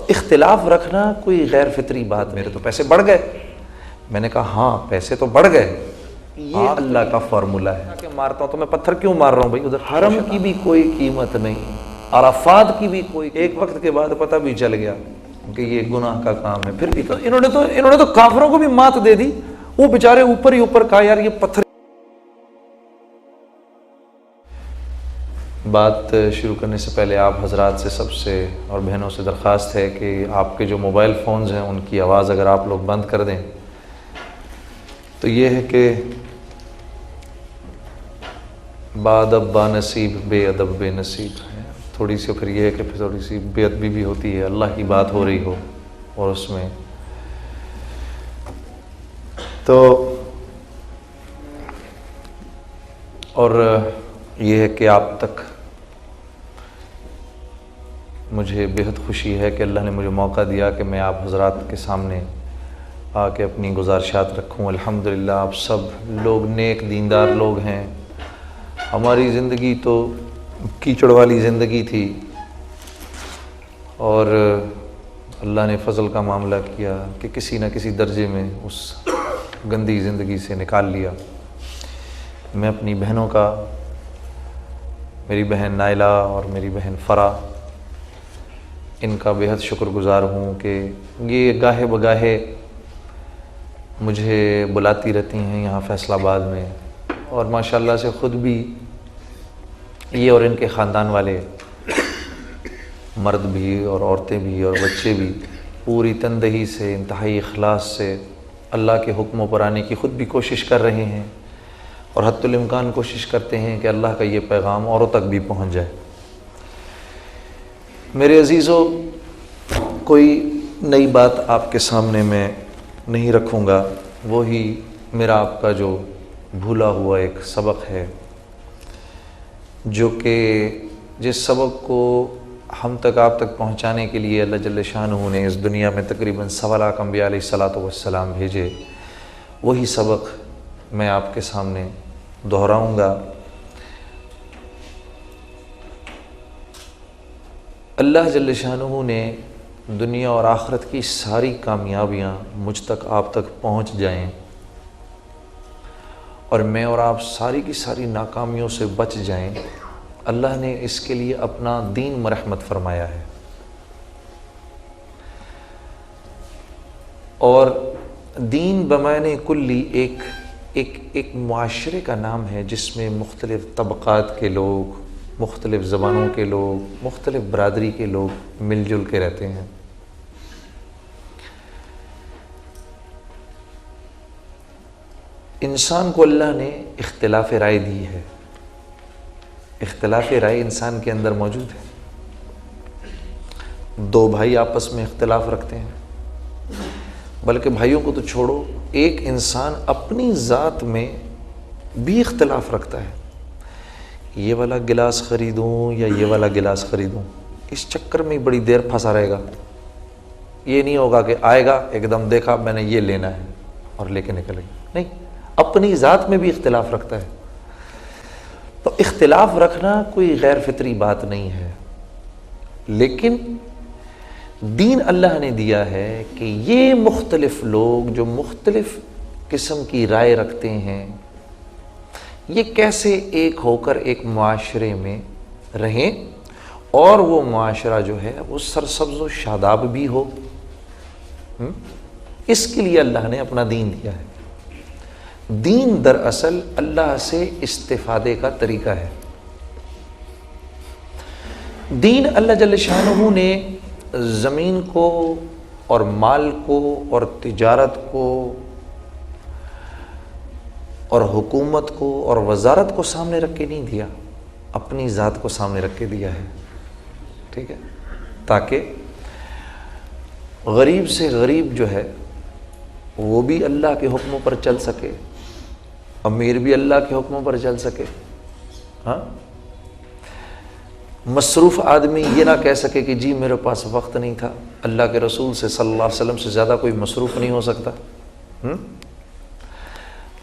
اختلاف رکھنا کوئی غیر فطری بات، میرے تو پیسے بڑھ گئے، میں نے کہا ہاں پیسے تو بڑھ گئے، یہ اللہ کا فارمولہ ہے کہ مارتا ہوں تو میں پتھر کیوں مار رہا ہوں بھائی، ادھر حرم کی بھی کوئی قیمت نہیں، عرفات کی بھی کوئی، ایک وقت کے بعد پتہ بھی چل گیا کہ یہ گناہ کا کام ہے، پھر بھی تو انہوں نے تو کافروں کو بھی مات دے دی، وہ بیچارے اوپر ہی اوپر کہا یار یہ پتھر۔ بات شروع کرنے سے پہلے آپ حضرات سے سب سے اور بہنوں سے درخواست ہے کہ آپ کے جو موبائل فونز ہیں ان کی آواز اگر آپ لوگ بند کر دیں تو یہ ہے کہ بادب با نصیب بے ادب بے نصیب ہے، تھوڑی سی پھر یہ ہے کہ پھر تھوڑی سی بے ادبی بھی ہوتی ہے، اللہ کی بات ہو رہی ہو اور اس میں تو، اور یہ ہے کہ آپ تک مجھے بہت خوشی ہے کہ اللہ نے مجھے موقع دیا کہ میں آپ حضرات کے سامنے آ کے اپنی گزارشات رکھوں۔ الحمدللہ آپ سب لوگ نیک دیندار لوگ ہیں، ہماری زندگی تو کیچڑ والی زندگی تھی اور اللہ نے فضل کا معاملہ کیا کہ کسی نہ کسی درجے میں اس گندی زندگی سے نکال لیا۔ میں اپنی بہنوں کا، میری بہن نائلہ اور میری بہن فرا، ان کا بہت شکر گزار ہوں کہ یہ گاہے بگاہے مجھے بلاتی رہتی ہیں یہاں فیصل آباد میں، اور ماشاءاللہ سے خود بھی یہ اور ان کے خاندان والے مرد بھی اور عورتیں بھی اور بچے بھی پوری تندہی سے، انتہائی اخلاص سے اللہ کے حکموں پر آنے کی خود بھی کوشش کر رہے ہیں اور حتی الامکان کوشش کرتے ہیں کہ اللہ کا یہ پیغام اوروں تک بھی پہنچ جائے۔ میرے عزیزو، کوئی نئی بات آپ کے سامنے میں نہیں رکھوں گا، وہی میرا آپ کا جو بھولا ہوا ایک سبق ہے، جو کہ جس سبق کو ہم تک آپ تک پہنچانے کے لیے اللہ جل شانہ نے اس دنیا میں تقریباً 1.25 لاکھ انبیاء علیہ الصلاۃ والسلام بھیجے، وہی سبق میں آپ کے سامنے دہراؤں گا۔ اللہ جل شانہ نے دنیا اور آخرت کی ساری کامیابیاں مجھ تک آپ تک پہنچ جائیں اور میں اور آپ ساری کی ساری ناکامیوں سے بچ جائیں، اللہ نے اس کے لیے اپنا دین مرحمت فرمایا ہے۔ اور دین بمعنی کلی ایک معاشرے کا نام ہے جس میں مختلف طبقات کے لوگ، مختلف زبانوں کے لوگ، مختلف برادری کے لوگ مل جل کے رہتے ہیں۔ انسان کو اللہ نے اختلاف رائے دی ہے، اختلاف رائے انسان کے اندر موجود ہے۔ دو بھائی آپس میں اختلاف رکھتے ہیں، بلکہ بھائیوں کو تو چھوڑو، ایک انسان اپنی ذات میں بھی اختلاف رکھتا ہے، یہ والا گلاس خریدوں یا یہ والا گلاس خریدوں، اس چکر میں بڑی دیر پھنسا رہے گا۔ یہ نہیں ہوگا کہ آئے گا ایک دم دیکھا میں نے یہ لینا ہے اور لے کے نکلے گا، نہیں، اپنی ذات میں بھی اختلاف رکھتا ہے۔ تو اختلاف رکھنا کوئی غیر فطری بات نہیں ہے، لیکن دین اللہ نے دیا ہے کہ یہ مختلف لوگ جو مختلف قسم کی رائے رکھتے ہیں، یہ کیسے ایک ہو کر ایک معاشرے میں رہیں اور وہ معاشرہ جو ہے وہ سرسبز و شاداب بھی ہو۔ اس کے لیے اللہ نے اپنا دین دیا ہے۔ دین دراصل اللہ سے استفادے کا طریقہ ہے۔ دین اللہ جل شانہ نے زمین کو اور مال کو اور تجارت کو اور حکومت کو اور وزارت کو سامنے رکھ کے نہیں دیا، اپنی ذات کو سامنے رکھ کے دیا ہے، ٹھیک ہے، تاکہ غریب سے غریب جو ہے وہ بھی اللہ کے حکموں پر چل سکے، امیر بھی اللہ کے حکموں پر چل سکے، ہاں، مصروف آدمی یہ نہ کہہ سکے کہ جی میرے پاس وقت نہیں تھا، اللہ کے رسول سے صلی اللہ علیہ وسلم سے زیادہ کوئی مصروف نہیں ہو سکتا۔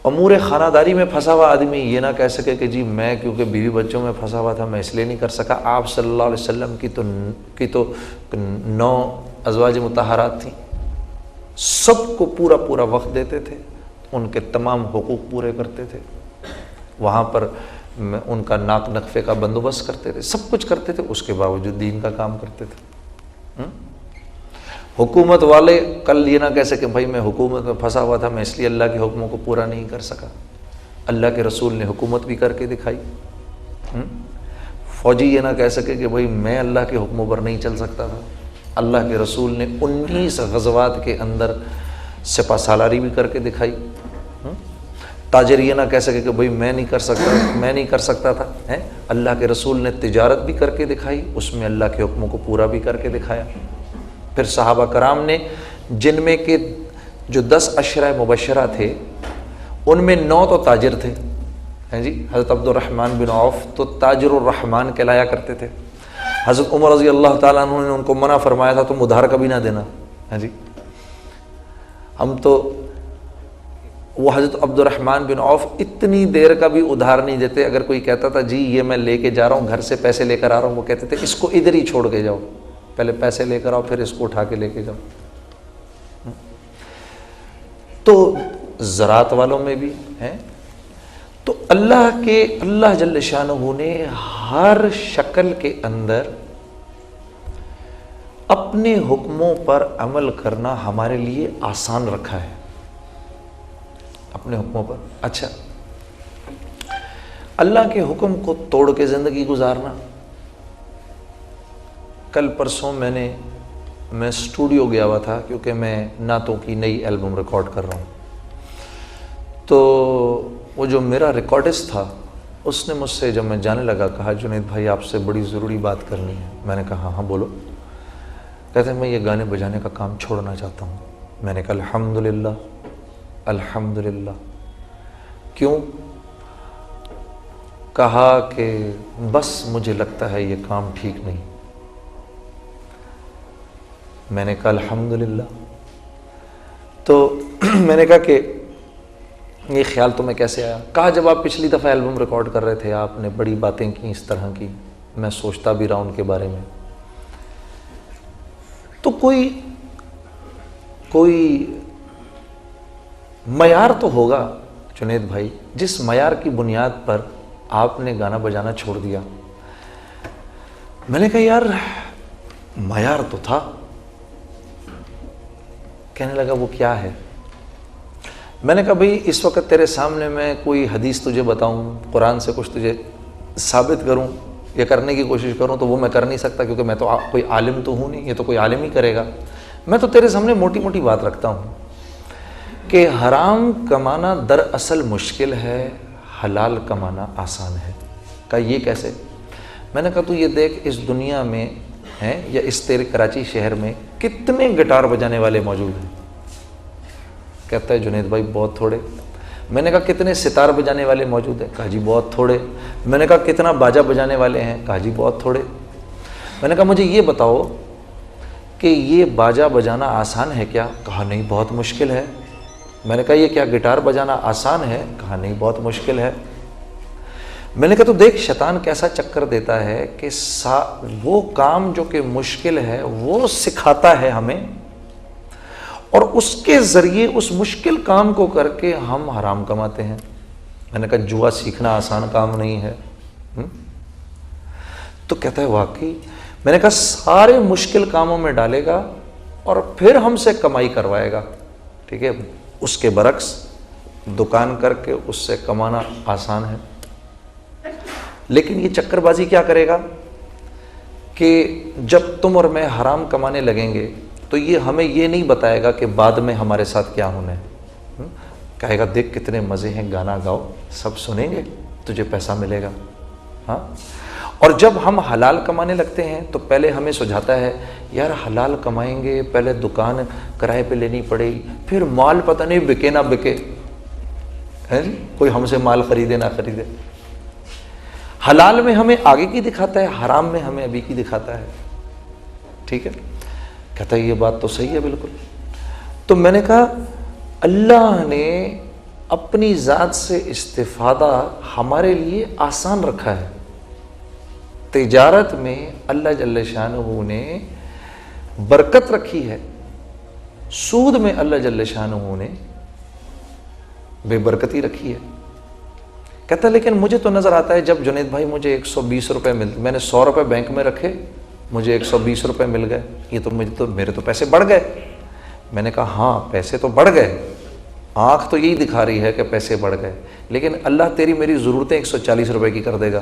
امور خانہ داری میں پھنسا ہوا آدمی یہ نہ کہہ سکے کہ جی میں کیونکہ بیوی بچوں میں پھنسا ہوا تھا میں اس لیے نہیں کر سکا۔ آپ صلی اللہ علیہ وسلم کی تو 9 ازواج مطہرات تھیں، سب کو پورا پورا وقت دیتے تھے، ان کے تمام حقوق پورے کرتے تھے، وہاں پر ان کا ناک نقفے کا بندوبست کرتے تھے، سب کچھ کرتے تھے، اس کے باوجود دین کا کام کرتے تھے۔ حکومت والے کل یہ نہ کہہ سکے بھائی میں حکومت میں پھنسا ہوا تھا، میں اس لیے اللہ کے حکموں کو پورا نہیں کر سکا۔ اللہ کے رسول نے حکومت بھی کر کے دکھائی۔ فوجی یہ نہ کہہ سکے کہ بھائی میں اللہ کے حکموں پر نہیں چل سکتا تھا، اللہ کے رسول نے 19 غزوات کے اندر سپہ سالاری بھی کر کے دکھائی۔ تاجر یہ نہ کہہ سکے کہ بھائی میں نہیں کر سکتا تھا، اللہ کے رسول نے تجارت بھی کر کے دکھائی، اس میں اللہ کے حکموں کو پورا بھی کر کے دکھایا۔ پھر صحابہ کرام نے، جن میں کہ جو 10 عشرہ مبشرہ تھے ان میں 9 تو تاجر تھے، جی حضرت عبد الرحمن بن عوف تو تاجر الرحمن کہلایا کرتے تھے۔ حضرت عمر رضی اللہ تعالیٰ عنہ نے ان کو منع فرمایا تھا تم ادھار کبھی نہ دینا، جی ہم تو، وہ حضرت عبد الرحمن بن عوف اتنی دیر کا بھی ادھار نہیں دیتے۔ اگر کوئی کہتا تھا جی یہ میں لے کے جا رہا ہوں، گھر سے پیسے لے کر آ رہا ہوں، وہ کہتے تھے اس کو ادھر ہی چھوڑ کے جاؤ، پہلے پیسے لے کر آؤ پھر اس کو اٹھا کے لے کے جاؤ۔ تو زراعت والوں میں بھی ہیں۔ تو اللہ جل شانہ نے ہر شکل کے اندر اپنے حکموں پر عمل کرنا ہمارے لیے آسان رکھا ہے، اپنے حکموں پر۔ اچھا، اللہ کے حکم کو توڑ کے زندگی گزارنا۔ کل پرسوں میں اسٹوڈیو گیا ہوا تھا، کیونکہ میں نعتوں کی نئی البم ریکارڈ کر رہا ہوں۔ تو وہ جو میرا ریکارڈسٹ تھا اس نے مجھ سے جب میں جانے لگا کہا جنید بھائی آپ سے بڑی ضروری بات کرنی ہے۔ میں نے کہا ہاں بولو۔ کہتے ہیں میں یہ گانے بجانے کا کام چھوڑنا چاہتا ہوں۔ میں نے کہا الحمدللہ الحمدللہ۔ کیوں؟ کہا کہ بس مجھے لگتا ہے یہ کام ٹھیک نہیں۔ میں نے کہا الحمدللہ۔ تو میں نے کہا کہ یہ خیال تمہیں کیسے آیا؟ کہا جب آپ پچھلی دفعہ البم ریکارڈ کر رہے تھے آپ نے بڑی باتیں کی اس طرح کی، میں سوچتا بھی رہا ان کے بارے میں۔ تو کوئی معیار تو ہوگا جنید بھائی، جس معیار کی بنیاد پر آپ نے گانا بجانا چھوڑ دیا۔ میں نے کہا یار معیار تو تھا۔ کہنے لگا وہ کیا ہے؟ میں نے کہا بھئی اس وقت تیرے سامنے میں کوئی حدیث تجھے بتاؤں، قرآن سے کچھ تجھے ثابت کروں یا کرنے کی کوشش کروں تو وہ میں کر نہیں سکتا، کیونکہ میں تو کوئی عالم تو ہوں نہیں، یہ تو کوئی عالم ہی کرے گا۔ میں تو تیرے سامنے موٹی موٹی بات رکھتا ہوں کہ حرام کمانا دراصل مشکل ہے، حلال کمانا آسان ہے۔ کہا یہ کیسے؟ میں نے کہا تو یہ دیکھ اس دنیا میں ہیں یا اس تیرے کراچی شہر میں کتنے گٹار بجانے والے موجود ہیں؟ کہتا ہے جنید بھائی بہت تھوڑے۔ میں نے کہا کتنے ستار بجانے والے موجود ہیں؟ کہا جی بہت تھوڑے۔ میں نے کہا کتنا باجا بجانے والے ہیں؟ کہا جی بہت تھوڑے۔ میں نے کہا مجھے یہ بتاؤ کہ یہ باجا بجانا آسان ہے کیا؟ کہا نہیں بہت مشکل ہے۔ میں نے کہا یہ کیا گٹار بجانا آسان ہے؟ کہا نہیں بہت مشکل ہے۔ میں نے کہا تو دیکھ شیطان کیسا چکر دیتا ہے کہ وہ کام جو کہ مشکل ہے وہ سکھاتا ہے ہمیں، اور اس کے ذریعے اس مشکل کام کو کر کے ہم حرام کماتے ہیں۔ میں نے کہا جوا سیکھنا آسان کام نہیں ہے۔ تو کہتا ہے واقعی۔ میں نے کہا سارے مشکل کاموں میں ڈالے گا اور پھر ہم سے کمائی کروائے گا، ٹھیک ہے؟ اس کے برعکس دکان کر کے اس سے کمانا آسان ہے، لیکن یہ چکر بازی کیا کرے گا کہ جب تم اور میں حرام کمانے لگیں گے تو یہ ہمیں یہ نہیں بتائے گا کہ بعد میں ہمارے ساتھ کیا ہونا ہے۔ کہے گا دیکھ کتنے مزے ہیں، گانا گاؤ، سب سنیں گے، تجھے پیسہ ملے گا۔ ہاں، اور جب ہم حلال کمانے لگتے ہیں تو پہلے ہمیں سجھاتا ہے یار حلال کمائیں گے، پہلے دکان کرائے پہ لینی پڑے گی، پھر مال پتہ نہیں بکے نہ بکے، ہے جی کوئی ہم سے مال خریدے نہ خریدے۔ حلال میں ہمیں آگے کی دکھاتا ہے، حرام میں ہمیں ابھی کی دکھاتا ہے، ٹھیک ہے؟ کہتا ہے یہ بات تو صحیح ہے بالکل۔ تو میں نے کہا اللہ نے اپنی ذات سے استفادہ ہمارے لیے آسان رکھا ہے۔ تجارت میں اللہ جل شانہ نے برکت رکھی ہے، سود میں اللہ جل شانہ نے بے برکتی رکھی ہے۔ کہتا ہے لیکن مجھے تو نظر آتا ہے جب جنید بھائی مجھے 120 روپے ملتے، میں نے 100 روپے بینک میں رکھے، مجھے 120 روپے مل گئے، یہ تو میرے تو پیسے بڑھ گئے۔ میں نے کہا ہاں پیسے تو بڑھ گئے، آنکھ تو یہی دکھا رہی ہے کہ پیسے بڑھ گئے، لیکن اللہ تیری میری ضرورتیں 140 روپے کی کر دے گا۔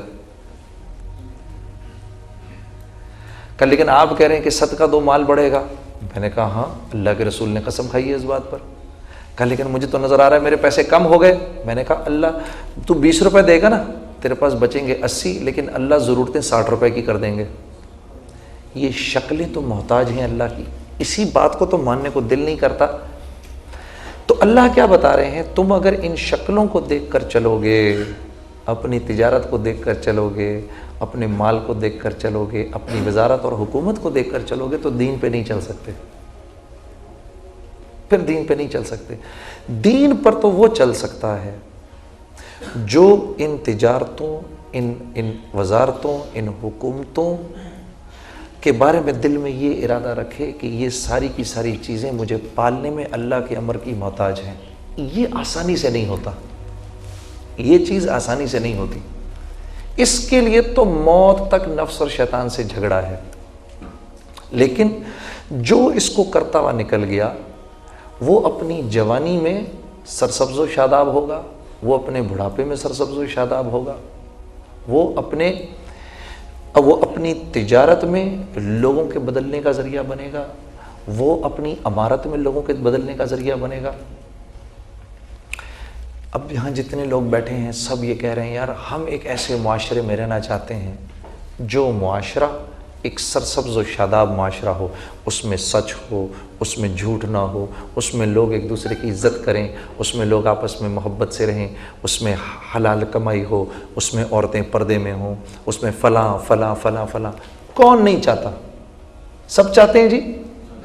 کہ لیکن آپ کہہ رہے ہیں کہ صدقہ دو مال بڑھے گا۔ میں نے کہا ہاں اللہ کے رسول نے قسم کھائی ہے اس بات پر۔ کہا لیکن مجھے تو نظر آ رہا ہے میرے پیسے کم ہو گئے۔ میں نے کہا اللہ تو 20 روپے دے گا نا، تیرے پاس بچیں گے 80، لیکن اللہ ضرورتیں 60 روپے کی کر دیں گے۔ یہ شکلیں تو محتاج ہیں اللہ کی، اسی بات کو تو ماننے کو دل نہیں کرتا۔ تو اللہ کیا بتا رہے ہیں، تم اگر ان شکلوں کو دیکھ کر چلو گے، اپنی تجارت کو دیکھ کر چلو گے، اپنے مال کو دیکھ کر چلو گے، اپنی وزارت اور حکومت کو دیکھ کر چلو گے، تو دین پہ نہیں چل سکتے، پھر دین پہ نہیں چل سکتے۔ دین پر تو وہ چل سکتا ہے جو ان تجارتوں، ان وزارتوں، ان حکومتوں کے بارے میں دل میں یہ ارادہ رکھے کہ یہ ساری کی ساری چیزیں مجھے پالنے میں اللہ کے امر کی محتاج ہیں۔ یہ آسانی سے نہیں ہوتا، یہ چیز آسانی سے نہیں ہوتی، اس کے لیے تو موت تک نفس اور شیطان سے جھگڑا ہے۔ لیکن جو اس کو کرتا ہوا نکل گیا وہ اپنی جوانی میں سرسبز و شاداب ہوگا، وہ اپنے بڑھاپے میں سرسبز و شاداب ہوگا، وہ اپنی تجارت میں لوگوں کے بدلنے کا ذریعہ بنے گا، وہ اپنی عمارت میں لوگوں کے بدلنے کا ذریعہ بنے گا۔ اب یہاں جتنے لوگ بیٹھے ہیں سب یہ کہہ رہے ہیں یار ہم ایک ایسے معاشرے میں رہنا چاہتے ہیں جو معاشرہ ایک سرسبز و شاداب معاشرہ ہو، اس میں سچ ہو، اس میں جھوٹ نہ ہو، اس میں لوگ ایک دوسرے کی عزت کریں، اس میں لوگ آپس میں محبت سے رہیں، اس میں حلال کمائی ہو، اس میں عورتیں پردے میں ہوں، اس میں فلاں فلاں فلاں فلاں۔ کون نہیں چاہتا؟ سب چاہتے ہیں جی،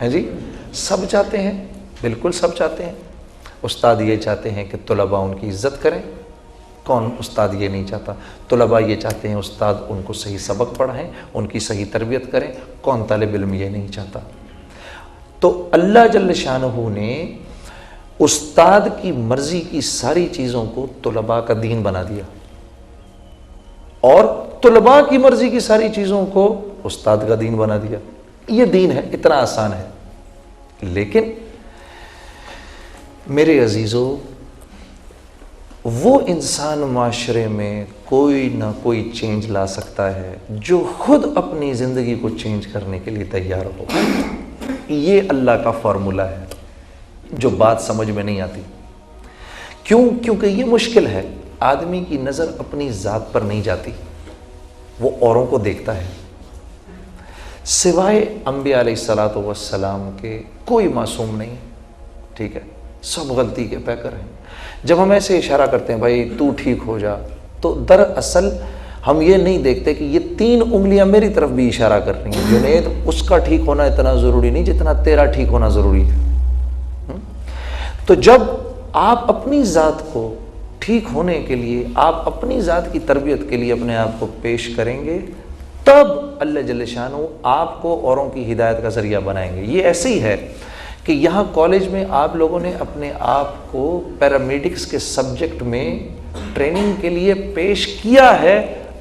ہیں جی، سب چاہتے ہیں، بالکل سب چاہتے ہیں۔ استاد یہ چاہتے ہیں کہ طلباء ان کی عزت کریں، کون استاد یہ نہیں چاہتا؟ طلباء یہ چاہتے ہیں استاد ان کو صحیح سبق پڑھائیں، ان کی صحیح تربیت کریں، کون طالب علم یہ نہیں چاہتا؟ تو اللہ جل شانہ نے استاد کی مرضی کی ساری چیزوں کو طلباء کا دین بنا دیا، اور طلباء کی مرضی کی ساری چیزوں کو استاد کا دین بنا دیا۔ یہ دین ہے، اتنا آسان ہے۔ لیکن میرے عزیزو، وہ انسان معاشرے میں کوئی نہ کوئی چینج لا سکتا ہے جو خود اپنی زندگی کو چینج کرنے کے لیے تیار ہو۔ یہ اللہ کا فارمولہ ہے جو بات سمجھ میں نہیں آتی۔ کیونکہ یہ مشکل ہے۔ آدمی کی نظر اپنی ذات پر نہیں جاتی، وہ اوروں کو دیکھتا ہے۔ سوائے انبیاء علیہ الصلوۃ والسلام کے کوئی معصوم نہیں، ٹھیک ہے، سب غلطی کے پیکر ہیں۔ جب ہم ایسے اشارہ کرتے ہیں بھائی تو ٹھیک ہو جا، تو دراصل ہم یہ نہیں دیکھتے کہ یہ 3 انگلیاں میری طرف بھی اشارہ کر رہی ہیں۔ جنید اس کا ٹھیک ہونا اتنا ضروری نہیں جتنا تیرا ٹھیک ہونا ضروری ہے۔ تو جب آپ اپنی ذات کو ٹھیک ہونے کے لیے، آپ اپنی ذات کی تربیت کے لیے اپنے آپ کو پیش کریں گے، تب اللہ جل شانہ آپ کو اوروں کی ہدایت کا ذریعہ بنائیں گے۔ یہ ایسے ہی ہے کہ یہاں کالج میں آپ لوگوں نے اپنے آپ کو پیرامیڈکس کے سبجیکٹ میں ٹریننگ کے لیے پیش کیا ہے۔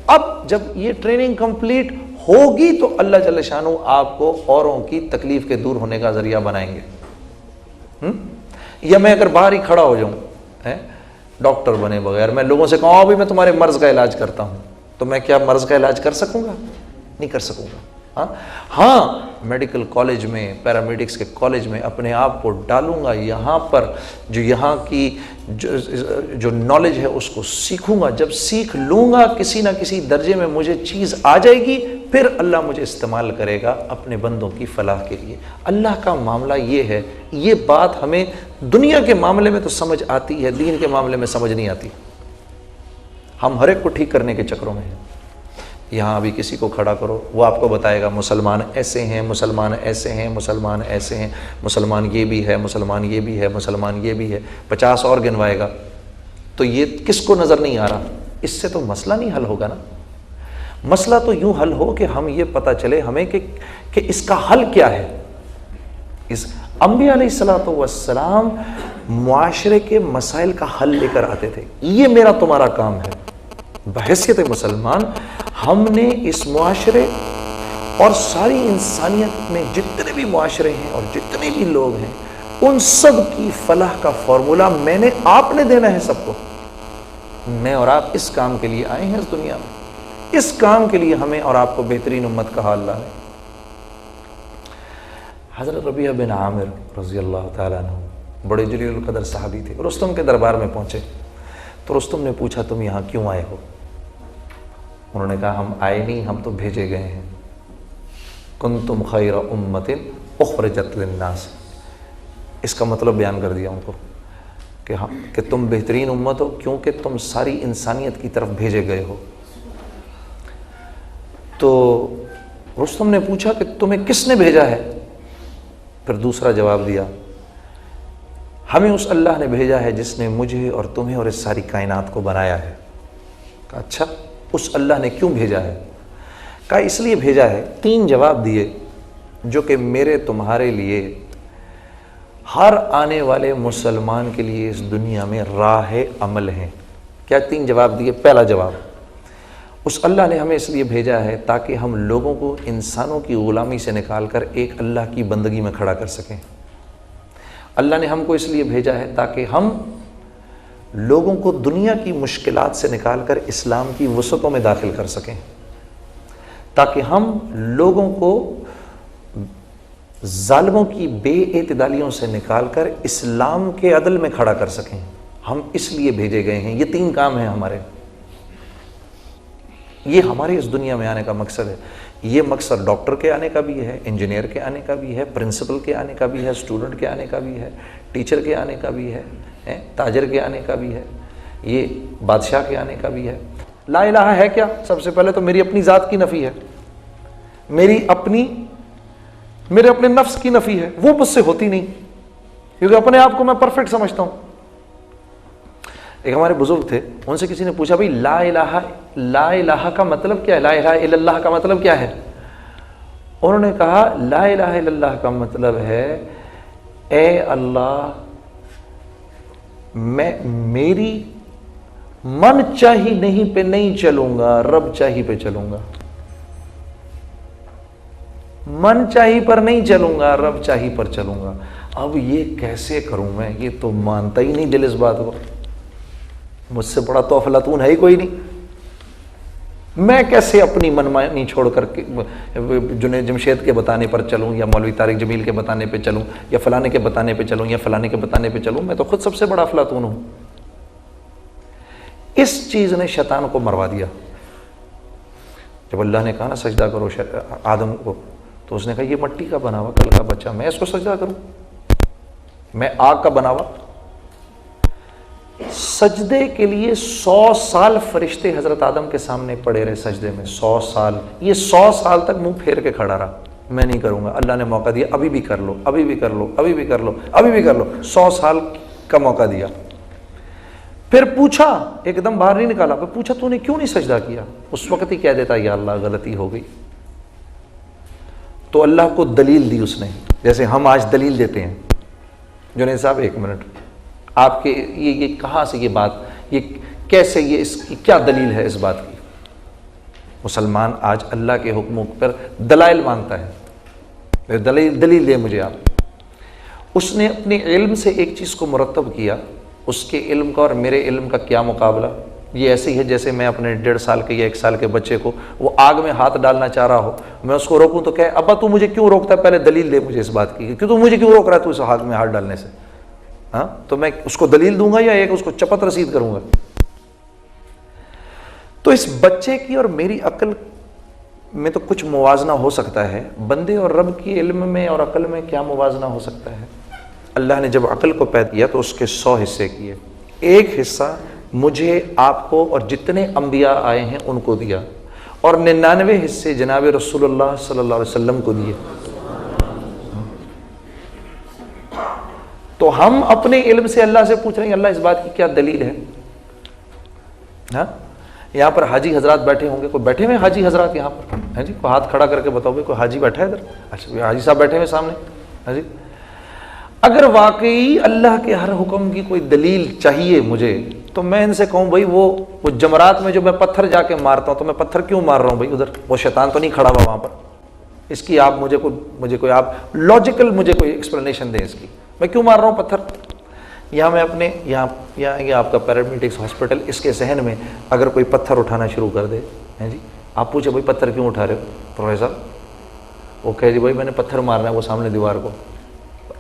اب جب یہ ٹریننگ کمپلیٹ ہوگی تو اللہ جل شانہ آپ کو اوروں کی تکلیف کے دور ہونے کا ذریعہ بنائیں گے۔ یا میں اگر باہر ہی کھڑا ہو جاؤں ڈاکٹر بنے بغیر، میں لوگوں سے کہوں ابھی میں تمہارے مرض کا علاج کرتا ہوں، تو میں کیا مرض کا علاج کر سکوں گا؟ نہیں کر سکوں گا۔ ہاں میڈیکل کالج میں، پیرامیڈکس کے کالج میں اپنے آپ کو ڈالوں گا، یہاں پر جو یہاں کی جو نالج ہے اس کو سیکھوں گا۔ جب سیکھ لوں گا کسی نہ کسی درجے میں مجھے چیز آ جائے گی، پھر اللہ مجھے استعمال کرے گا اپنے بندوں کی فلاح کے لیے۔ اللہ کا معاملہ یہ ہے۔ یہ بات ہمیں دنیا کے معاملے میں تو سمجھ آتی ہے، دین کے معاملے میں سمجھ نہیں آتی۔ ہم ہر ایک کو ٹھیک کرنے کے چکروں میں ہیں۔ یہاں ابھی کسی کو کھڑا کرو، وہ آپ کو بتائے گا مسلمان ایسے ہیں، مسلمان ایسے ہیں، مسلمان ایسے ہیں، مسلمان یہ بھی ہے، مسلمان یہ بھی ہے، مسلمان یہ بھی ہے، 50 اور گنوائے گا۔ تو یہ کس کو نظر نہیں آ رہا؟ اس سے تو مسئلہ نہیں حل ہوگا نا۔ مسئلہ تو یوں حل ہو کہ ہم یہ پتہ چلے ہمیں کہ اس کا حل کیا ہے۔ اس انبیاء علیہ الصلوۃ والسلام معاشرے کے مسائل کا حل لے کر آتے تھے. یہ میرا تمہارا کام ہے بحیثیت مسلمان. ہم نے اس معاشرے اور ساری انسانیت میں جتنے بھی معاشرے ہیں اور جتنے بھی لوگ ہیں ان سب کی فلاح کا فارمولہ آپ نے دینا ہے سب کو. میں اور آپ اس کام کے لیے آئے ہیں اس دنیا میں. اس کام کے لیے ہمیں اور آپ کو بہترین امت کہا اللہ نے. حضرت ربیعہ بن عامر رضی اللہ تعالیٰ عنہ بڑے جلیل القدر صحابی تھے. رستم کے دربار میں پہنچے تو رستم نے پوچھا تم یہاں کیوں آئے ہو؟ انہوں نے کہا ہم آئے نہیں، ہم تو بھیجے گئے ہیں. کنتم خیر امت اخرجت للناس. اس کا مطلب بیان کر دیا ان کو کہ تم بہترین امت ہو کیونکہ تم ساری انسانیت کی طرف بھیجے گئے ہو. تو رستم نے پوچھا کہ تمہیں کس نے بھیجا ہے؟ پھر دوسرا جواب دیا ہمیں اس اللہ نے بھیجا ہے جس نے مجھے اور تمہیں اور اس ساری کائنات کو بنایا ہے. کہا اچھا اس اللہ نے کیوں بھیجا ہے؟ کہا اس لیے بھیجا ہے. 3 جواب دیے جو کہ میرے تمہارے لیے ہر آنے والے مسلمان کے لیے اس دنیا میں راہ عمل ہیں. کیا 3 جواب دیے؟ پہلا جواب اس اللہ نے ہمیں اس لیے بھیجا ہے تاکہ ہم لوگوں کو انسانوں کی غلامی سے نکال کر ایک اللہ کی بندگی میں کھڑا کر سکیں. اللہ نے ہم کو اس لیے بھیجا ہے تاکہ ہم لوگوں کو دنیا کی مشکلات سے نکال کر اسلام کی وسعتوں میں داخل کر سکیں، تاکہ ہم لوگوں کو ظالموں کی بے اعتدالیوں سے نکال کر اسلام کے عدل میں کھڑا کر سکیں. ہم اس لیے بھیجے گئے ہیں. یہ 3 کام ہیں ہمارے. یہ ہمارے اس دنیا میں آنے کا مقصد ہے. یہ مقصد ڈاکٹر کے آنے کا بھی ہے، انجینئر کے آنے کا بھی ہے، پرنسپل کے آنے کا بھی ہے، اسٹوڈنٹ کے آنے کا بھی ہے، ٹیچر کے آنے کا بھی ہے، تاجر کے آنے کا بھی ہے، یہ بادشاہ کے آنے کا بھی ہے. لا الہ ہے کیا؟ سب سے پہلے تو میری اپنی ذات کی نفی ہے، میرے اپنے نفس کی نفی ہے. وہ مجھ سے ہوتی نہیں کیونکہ اپنے آپ کو میں پرفیکٹ سمجھتا ہوں. ایک ہمارے بزرگ تھے، ان سے کسی نے پوچھا بھائی لا الہ کا مطلب کیا ہے؟ لا الہ الا اللہ کا مطلب کیا ہے؟ انہوں نے کہا لا الہ الا اللہ کا مطلب ہے اے اللہ میں میری من چاہی نہیں پہ نہیں چلوں گا، رب چاہی پہ چلوں گا. من چاہی پر نہیں چلوں گا، رب چاہی پر چلوں گا. اب یہ کیسے کروں میں؟ یہ تو مانتا ہی نہیں دل اس بات کو. مجھ سے بڑا تو افلاطون ہے ہی کوئی نہیں. میں کیسے اپنی منمانی چھوڑ کر کے جنید جمشید کے بتانے پر چلوں، یا مولوی طارق جمیل کے بتانے پہ چلوں، یا فلانے کے بتانے پہ چلوں، یا فلانے کے بتانے پہ چلوں؟ میں تو خود سب سے بڑا افلاطون ہوں. اس چیز نے شیطان کو مروا دیا. جب اللہ نے کہا نا سجدہ کرو آدم کو، تو اس نے کہا یہ مٹی کا بنا ہوا کل کا بچہ، میں اس کو سجدہ کروں؟ میں آگ کا بنا ہوا. سجدے کے لیے 100 سال فرشتے حضرت آدم کے سامنے پڑے رہے سجدے میں. 100 سال. یہ 100 سال تک منہ پھیر کے کھڑا رہا، میں نہیں کروں گا. اللہ نے موقع دیا، ابھی بھی کر لو، ابھی بھی کر لو، ابھی بھی کر لو، ابھی بھی کر لو. 100 سال کا موقع دیا. پھر پوچھا، ایک دم باہر نہیں نکالا، پھر پوچھا تو نے کیوں نہیں سجدہ کیا؟ اس وقت ہی کہہ دیتا یا اللہ غلطی ہو گئی. تو اللہ کو دلیل دی اس نے، جیسے ہم آج دلیل دیتے ہیں. جنید صاحب 1 منٹ، آپ کے یہ کہاں سے یہ بات، یہ کیسے، یہ اس کی کیا دلیل ہے اس بات کی؟ مسلمان آج اللہ کے حکموں پر دلائل مانگتا ہے. دلیل دے مجھے آپ. اس نے اپنے علم سے ایک چیز کو مرتب کیا. اس کے علم کا اور میرے علم کا کیا مقابلہ؟ یہ ایسے ہی ہے جیسے میں اپنے 1.5 سال کے یا 1 سال کے بچے کو، وہ آگ میں ہاتھ ڈالنا چاہ رہا ہو، میں اس کو روکوں تو کہے ابا تو مجھے کیوں روکتا ہے؟ پہلے دلیل دے مجھے اس بات کی کہ تو مجھے کیوں روک رہا ہے تو اس آگ میں ہاتھ ڈالنے سے. ہاں تو میں اس کو دلیل دوں گا یا ایک اس کو چپت رسید کروں گا؟ تو اس بچے کی اور میری عقل میں تو کچھ موازنہ ہو سکتا ہے، بندے اور رب کی علم میں اور عقل میں کیا موازنہ ہو سکتا ہے؟ اللہ نے جب عقل کو پیدا کیا تو اس کے 100 حصے کیے. ایک حصہ مجھے، آپ کو اور جتنے انبیاء آئے ہیں ان کو دیا، اور 99 حصے جناب رسول اللہ صلی اللہ علیہ وسلم کو دیے. تو ہم اپنے علم سے اللہ سے پوچھ رہے ہیں اللہ اس بات کی کیا دلیل ہے؟ ہاں یہاں پر حاجی حضرات بیٹھے ہوں گے، کوئی بیٹھے ہوئے حاجی حضرات یہاں پر ہیں جی؟ کوئی ہاتھ کھڑا کر کے بتاؤ گے کوئی حاجی بیٹھا ہے ادھر؟ اچھا حاجی صاحب بیٹھے ہوئے سامنے. ہاں جی اگر واقعی اللہ کے ہر حکم کی کوئی دلیل چاہیے مجھے تو میں ان سے کہوں بھائی وہ جمرات میں جو میں پتھر جا کے مارتا ہوں تو میں پتھر کیوں مار رہا ہوں بھائی؟ ادھر وہ شیطان تو نہیں کھڑا ہوا وہاں پر؟ اس کی آپ مجھے کوئی آپ لاجیکل مجھے کوئی ایکسپلینیشن دیں اس کی، میں کیوں مار رہا ہوں پتھر؟ یہاں میں اپنے یہاں آپ کا پیرامیڈکس ہاسپٹل، اس کے ذہن میں اگر کوئی پتھر اٹھانا شروع کر دے ہیں جی، آپ پوچھے بھائی پتھر کیوں اٹھا رہے ہو پروفیسر؟ وہ کہے جی بھائی میں نے پتھر مارنا ہے وہ سامنے دیوار کو،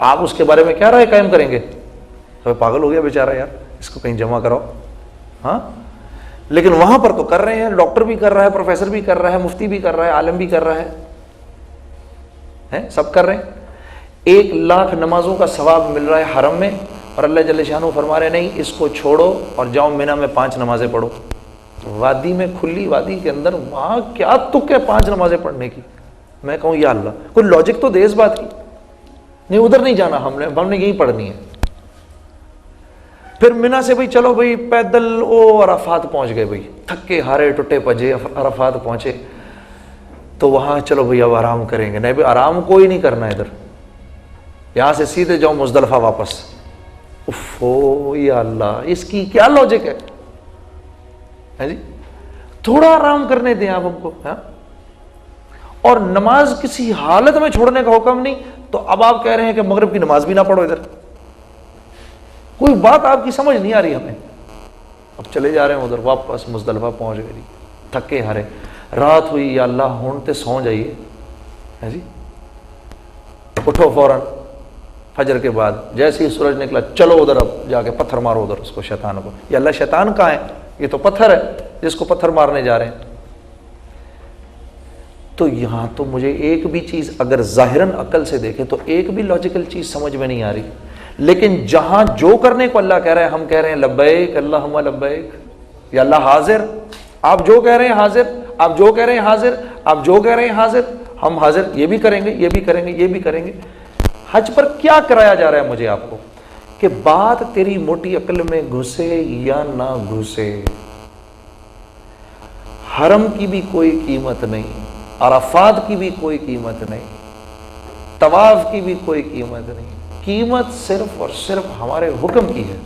آپ اس کے بارے میں کیا رائے قائم کریں گے؟ تو پاگل ہو گیا بیچارہ یار، اس کو کہیں جمع کراؤ. ہاں لیکن وہاں پر تو کر رہے ہیں، ڈاکٹر بھی کر رہا ہے، پروفیسر بھی کر رہا ہے، مفتی بھی کر رہا ہے، عالم بھی کر رہا ہے، سب کر رہے ہیں. 1,00,000 نمازوں کا ثواب مل رہا ہے حرم میں، اور اللہ جل شانہ فرما رہے نہیں اس کو چھوڑو اور جاؤ مینا میں 5 نمازیں پڑھو. وادی میں، کھلی وادی کے اندر، وہاں کیا تک ہے 5 نمازیں پڑھنے کی؟ میں کہوں یا اللہ کوئی لاجک تو دے اس بات کی. نہیں ادھر نہیں جانا ہم نے یہیں پڑھنی ہے. پھر مینا سے بھائی چلو بھائی پیدل عرفات پہنچ گئے، بھائی تھکے ہارے ٹوٹے پجے عرفات پہنچے تو وہاں چلو بھائی اب آرام کریں گے. نہیں بھائی آرام کوئی نہیں کرنا ادھر، یہاں سے سیدھے جاؤ مزدلفہ واپس. اوفو یا اللہ اس کی کیا لاجک ہے جی؟ تھوڑا آرام کرنے دیں آپ ہم کو. اور نماز کسی حالت میں چھوڑنے کا حکم نہیں، تو اب آپ کہہ رہے ہیں کہ مغرب کی نماز بھی نہ پڑھو ادھر. کوئی بات آپ کی سمجھ نہیں آ رہی ہمیں. اب چلے جا رہے ہیں ادھر واپس مزدلفہ پہنچ گئے، تھکے ہارے، رات ہوئی یا اللہ ہونتے سو جائیے جی. اٹھو فوراً فجر کے بعد جیسے ہی سورج نکلا چلو ادھر اب جا کے پتھر مارو ادھر اس کو، شیطان کو. یا اللہ شیطان کہاں ہے؟ یہ تو پتھر ہے جس کو پتھر مارنے جا رہے ہیں. تو یہاں تو مجھے ایک بھی چیز اگر ظاہراً عقل سے دیکھیں تو ایک بھی لاجیکل چیز سمجھ میں نہیں آ رہی. لیکن جہاں جو کرنے کو اللہ کہہ رہا ہے ہم کہہ رہے ہیں لبیک اللہم لبیک. یا اللہ حاضر، آپ جو کہہ رہے ہیں حاضر، آپ جو کہہ رہے ہیں حاضر، آپ جو کہہ رہے ہیں حاضر، ہم حاضر، یہ بھی کریں گے، یہ بھی کریں گے، یہ بھی کریں گے. حج پر کیا کرایا جا رہا ہے مجھے آپ کو کہ بات تیری موٹی عقل میں گھسے یا نہ گھسے، حرم کی بھی کوئی قیمت نہیں، عرفات کی بھی کوئی قیمت نہیں، طواف کی بھی کوئی قیمت نہیں. قیمت صرف اور صرف ہمارے حکم کی ہے.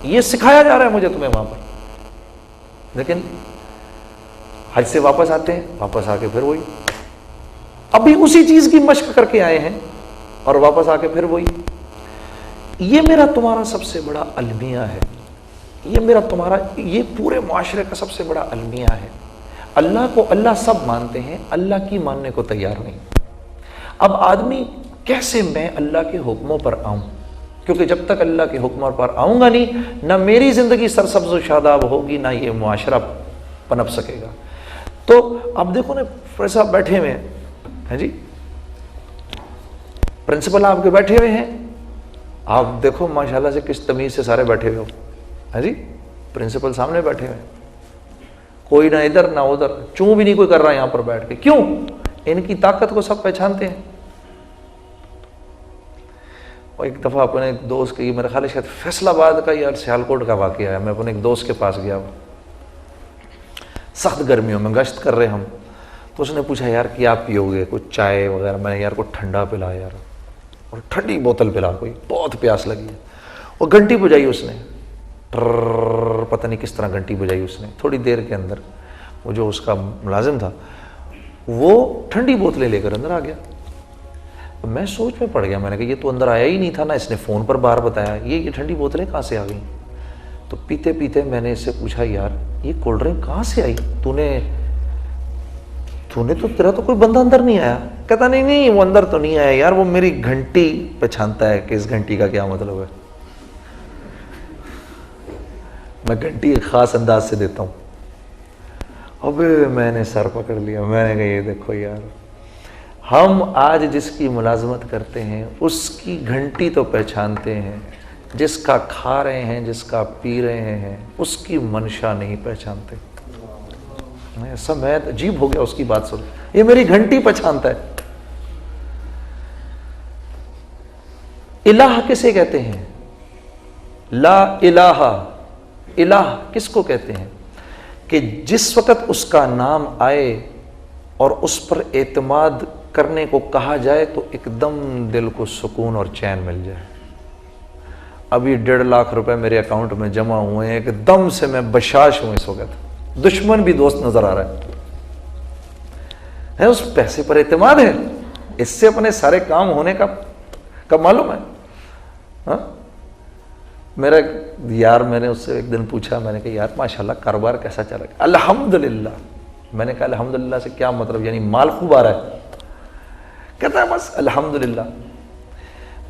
یہ سکھایا جا رہا ہے مجھے تمہیں وہاں پر. لیکن حج سے واپس آتے ہیں، واپس آ کے پھر وہی، ابھی اسی چیز کی مشق کر کے آئے ہیں اور واپس آ کے پھر وہی. یہ میرا تمہارا سب سے بڑا المیہ ہے، یہ میرا تمہارا، یہ پورے معاشرے کا سب سے بڑا المیہ ہے. اللہ کو اللہ سب مانتے ہیں، اللہ کی ماننے کو تیار نہیں. اب آدمی کیسے میں اللہ کے حکموں پر آؤں؟ کیونکہ جب تک اللہ کے حکموں پر آؤں گا نہیں، نہ میری زندگی سرسبز و شاداب ہوگی، نہ یہ معاشرہ پنپ سکے گا. تو اب دیکھو نا پروفیسر صاحب بیٹھے ہوئے ہیں جی، پرنسپل آپ کے بیٹھے ہوئے ہیں، آپ دیکھو ماشاءاللہ سے کس تمیز سے سارے بیٹھے ہوئے ہو. ہاں جی، پرنسپل سامنے بیٹھے ہوئے ہیں، کوئی نہ ادھر نہ ادھر، چوں بھی نہیں کوئی کر رہا یہاں پر بیٹھ کے. کیوں؟ ان کی طاقت کو سب پہچانتے ہیں. اور ایک دفعہ اپنے ایک دوست کے، میرا خیال ہے شاید فیصل آباد کا یا سیالکوٹ کا واقعہ ہے، میں اپنے ایک دوست کے پاس گیا، سخت گرمیوں میں گشت کر رہے ہم، تو اس نے پوچھا یار کیا پیو گے، کچھ چائے وغیرہ؟ میں نے یار کوئی ٹھنڈا پلا یار، اور ٹھنڈی بوتل پلا، کوئی بہت پیاس لگی ہے. اور گھنٹی بجائی اس نے، پتہ نہیں کس طرح گھنٹی بجائی اس نے. تھوڑی دیر کے اندر وہ جو اس کا ملازم تھا وہ ٹھنڈی بوتلیں لے کر اندر آ گیا. میں سوچ میں پڑ گیا، میں نے کہا یہ تو اندر آیا ہی نہیں تھا، نہ اس نے فون پر باہر بتایا، یہ ٹھنڈی بوتلیں کہاں سے آ گئیں؟ تو پیتے پیتے میں نے اس سے پوچھا یار یہ کولڈ ڈرنک کہاں سے آئی؟ تو نے تو تیرا تو کوئی بندہ اندر نہیں آیا؟ کہتا نہیں وہ اندر تو نہیں آیا یار، وہ میری گھنٹی پہچانتا ہے کہ اس گھنٹی کا کیا مطلب ہے. میں گھنٹی ایک خاص انداز سے دیتا ہوں. ابے میں نے سر پکڑ لیا، میں نے کہا یہ دیکھو یار، ہم آج جس کی ملازمت کرتے ہیں اس کی گھنٹی تو پہچانتے ہیں، جس کا کھا رہے ہیں، جس کا پی رہے ہیں، اس کی منشا نہیں پہچانتے. ایسا میں عجیب ہو گیا اس کی بات سن، یہ میری گھنٹی پہچانتا ہے. الہ کسے کہتے ہیں؟ لا الہ، الہ کس کو کہتے ہیں؟ کہ جس وقت اس کا نام آئے اور اس پر اعتماد کرنے کو کہا جائے تو ایک دم دل کو سکون اور چین مل جائے. ابھی 1.5 لاکھ روپے میرے اکاؤنٹ میں جمع ہوئے ہیں, ایک دم سے میں بشاش ہوں اس وقت, دشمن بھی دوست نظر آ رہا ہے, اس پیسے پر اعتماد ہے, اس سے اپنے سارے کام ہونے کا معلوم ہے. ہاں میرا یار, میں نے اس سے ایک دن پوچھا, میں نے کہا یار ماشاءاللہ کاروبار کیسا چل رہا ہے؟ الحمدللہ. میں نے کہا الحمدللہ سے کیا مطلب, یعنی مال خوب آ رہا ہے؟ کہتا ہے بس الحمدللہ.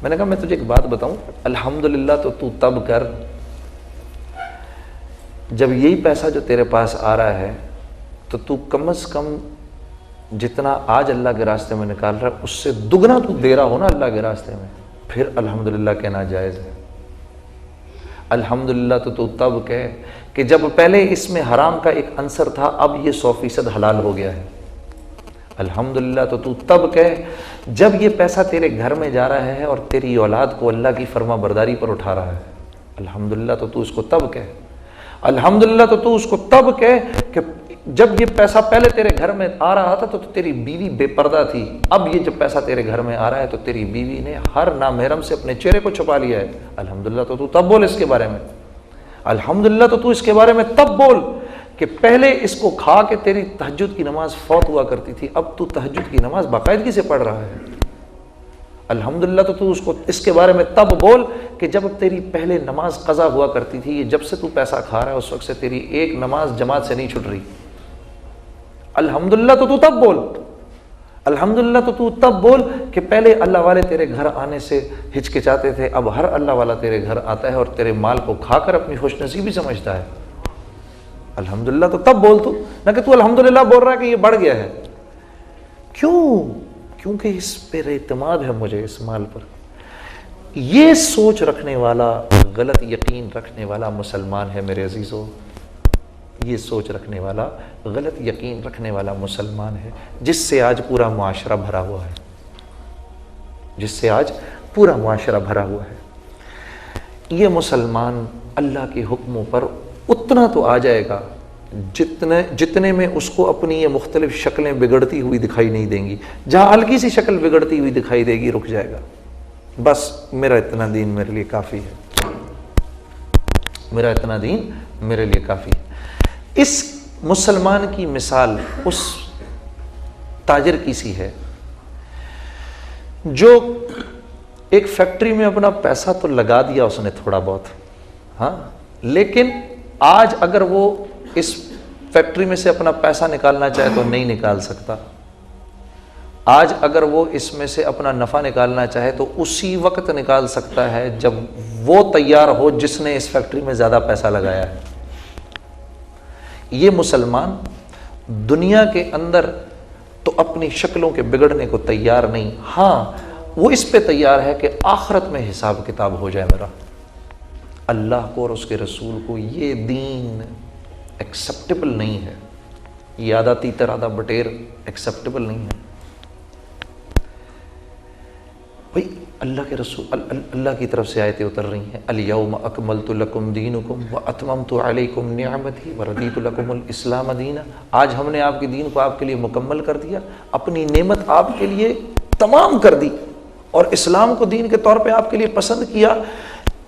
میں نے کہا میں تجھے ایک بات بتاؤں, الحمدللہ تو تب کر جب یہی پیسہ جو تیرے پاس آ رہا ہے تو کم از کم جتنا آج اللہ کے راستے میں نکال رہا ہے اس سے دگنا تو دے رہا ہو نا اللہ کے راستے میں, پھر الحمدللہ کہنا جائز ہے. الحمدللہ تو تب کہے کہ جب پہلے اس میں حرام کا ایک عنصر تھا, اب یہ 100% حلال ہو گیا ہے. الحمدللہ تو تب کہے جب یہ پیسہ تیرے گھر میں جا رہا ہے اور تیری اولاد کو اللہ کی فرما برداری پر اٹھا رہا ہے. الحمدللہ تو اس کو تب کہے. الحمدللہ تو اس کو تب کہے کہ جب یہ پیسہ پہلے تیرے گھر میں آ رہا تھا تو تیری بیوی بے پردہ تھی, اب یہ جب پیسہ تیرے گھر میں آ رہا ہے تو تیری بیوی نے ہر نامحرم سے اپنے چہرے کو چھپا لیا ہے. الحمدللہ تو تب بول اس کے بارے میں. الحمدللہ تو اس کے بارے میں تب بول کہ پہلے اس کو کھا کے تیری تہجد کی نماز فوت ہوا کرتی تھی, اب تو تہجد کی نماز باقاعدگی سے پڑھ رہا ہے. الحمدللہ تو اس کے بارے میں تب بول کہ جب تیری پہلے نماز قضا ہوا کرتی تھی, یہ جب سے تو پیسہ کھا رہا ہے اس وقت سے تیری ایک نماز جماعت سے نہیں چھٹ رہی. الحمدللہ تو تب بول. الحمدللہ تو تب بول کہ پہلے اللہ والے تیرے گھر آنے سے ہچکچاتے تھے, اب ہر اللہ والا تیرے گھر آتا ہے اور تیرے مال کو کھا کر اپنی خوش نصیبی سمجھتا ہے. الحمدللہ تو تب بول تو, نہ کہ تو الحمدللہ بول رہا ہے کہ یہ بڑھ گیا ہے. کیوں؟ کیونکہ اس پر اعتماد ہے مجھے, اس مال پر. یہ سوچ رکھنے والا, غلط یقین رکھنے والا مسلمان ہے میرے عزیزو. یہ سوچ رکھنے والا, غلط یقین رکھنے والا مسلمان ہے جس سے آج پورا معاشرہ بھرا ہوا ہے, جس سے آج پورا معاشرہ بھرا ہوا ہے. یہ مسلمان اللہ کے حکموں پر اتنا تو آ جائے گا جتنے میں اس کو اپنی یہ مختلف شکلیں بگڑتی ہوئی دکھائی نہیں دیں گی. جہاں ہلکی سی شکل بگڑتی ہوئی دکھائی دے گی رک جائے گا, بس میرا اتنا دین میرے لیے کافی ہے, میرا اتنا دین میرے لیے کافی ہے. اس مسلمان کی مثال اس تاجر کی سی ہے جو ایک فیکٹری میں اپنا پیسہ تو لگا دیا اس نے تھوڑا بہت, ہاں, لیکن آج اگر وہ اس فیکٹری میں سے اپنا پیسہ نکالنا چاہے تو نہیں نکال سکتا. آج اگر وہ اس میں سے اپنا نفع نکالنا چاہے تو اسی وقت نکال سکتا ہے جب وہ تیار ہو جس نے اس فیکٹری میں زیادہ پیسہ لگایا ہے. یہ مسلمان دنیا کے اندر تو اپنی شکلوں کے بگڑنے کو تیار نہیں, ہاں وہ اس پہ تیار ہے کہ آخرت میں حساب کتاب ہو جائے میرا. اللہ کو اور اس کے رسول کو یہ دین ایکسیپٹیبل نہیں ہے, یہ آدھا تیتر آدھا بٹیر ایکسیپٹیبل نہیں ہے. بھئی اللہ کے رسول, اللہ کی طرف سے آیتیں اتر رہی ہیں, الیوم اکملت لکم دینکم واتممت علیکم نعمتی ورضیت لکم الاسلام دینا. آج ہم نے آپ کے دین کو آپ کے لیے مکمل کر دیا, اپنی نعمت آپ کے لیے تمام کر دی اور اسلام کو دین کے طور پہ آپ کے لیے پسند کیا.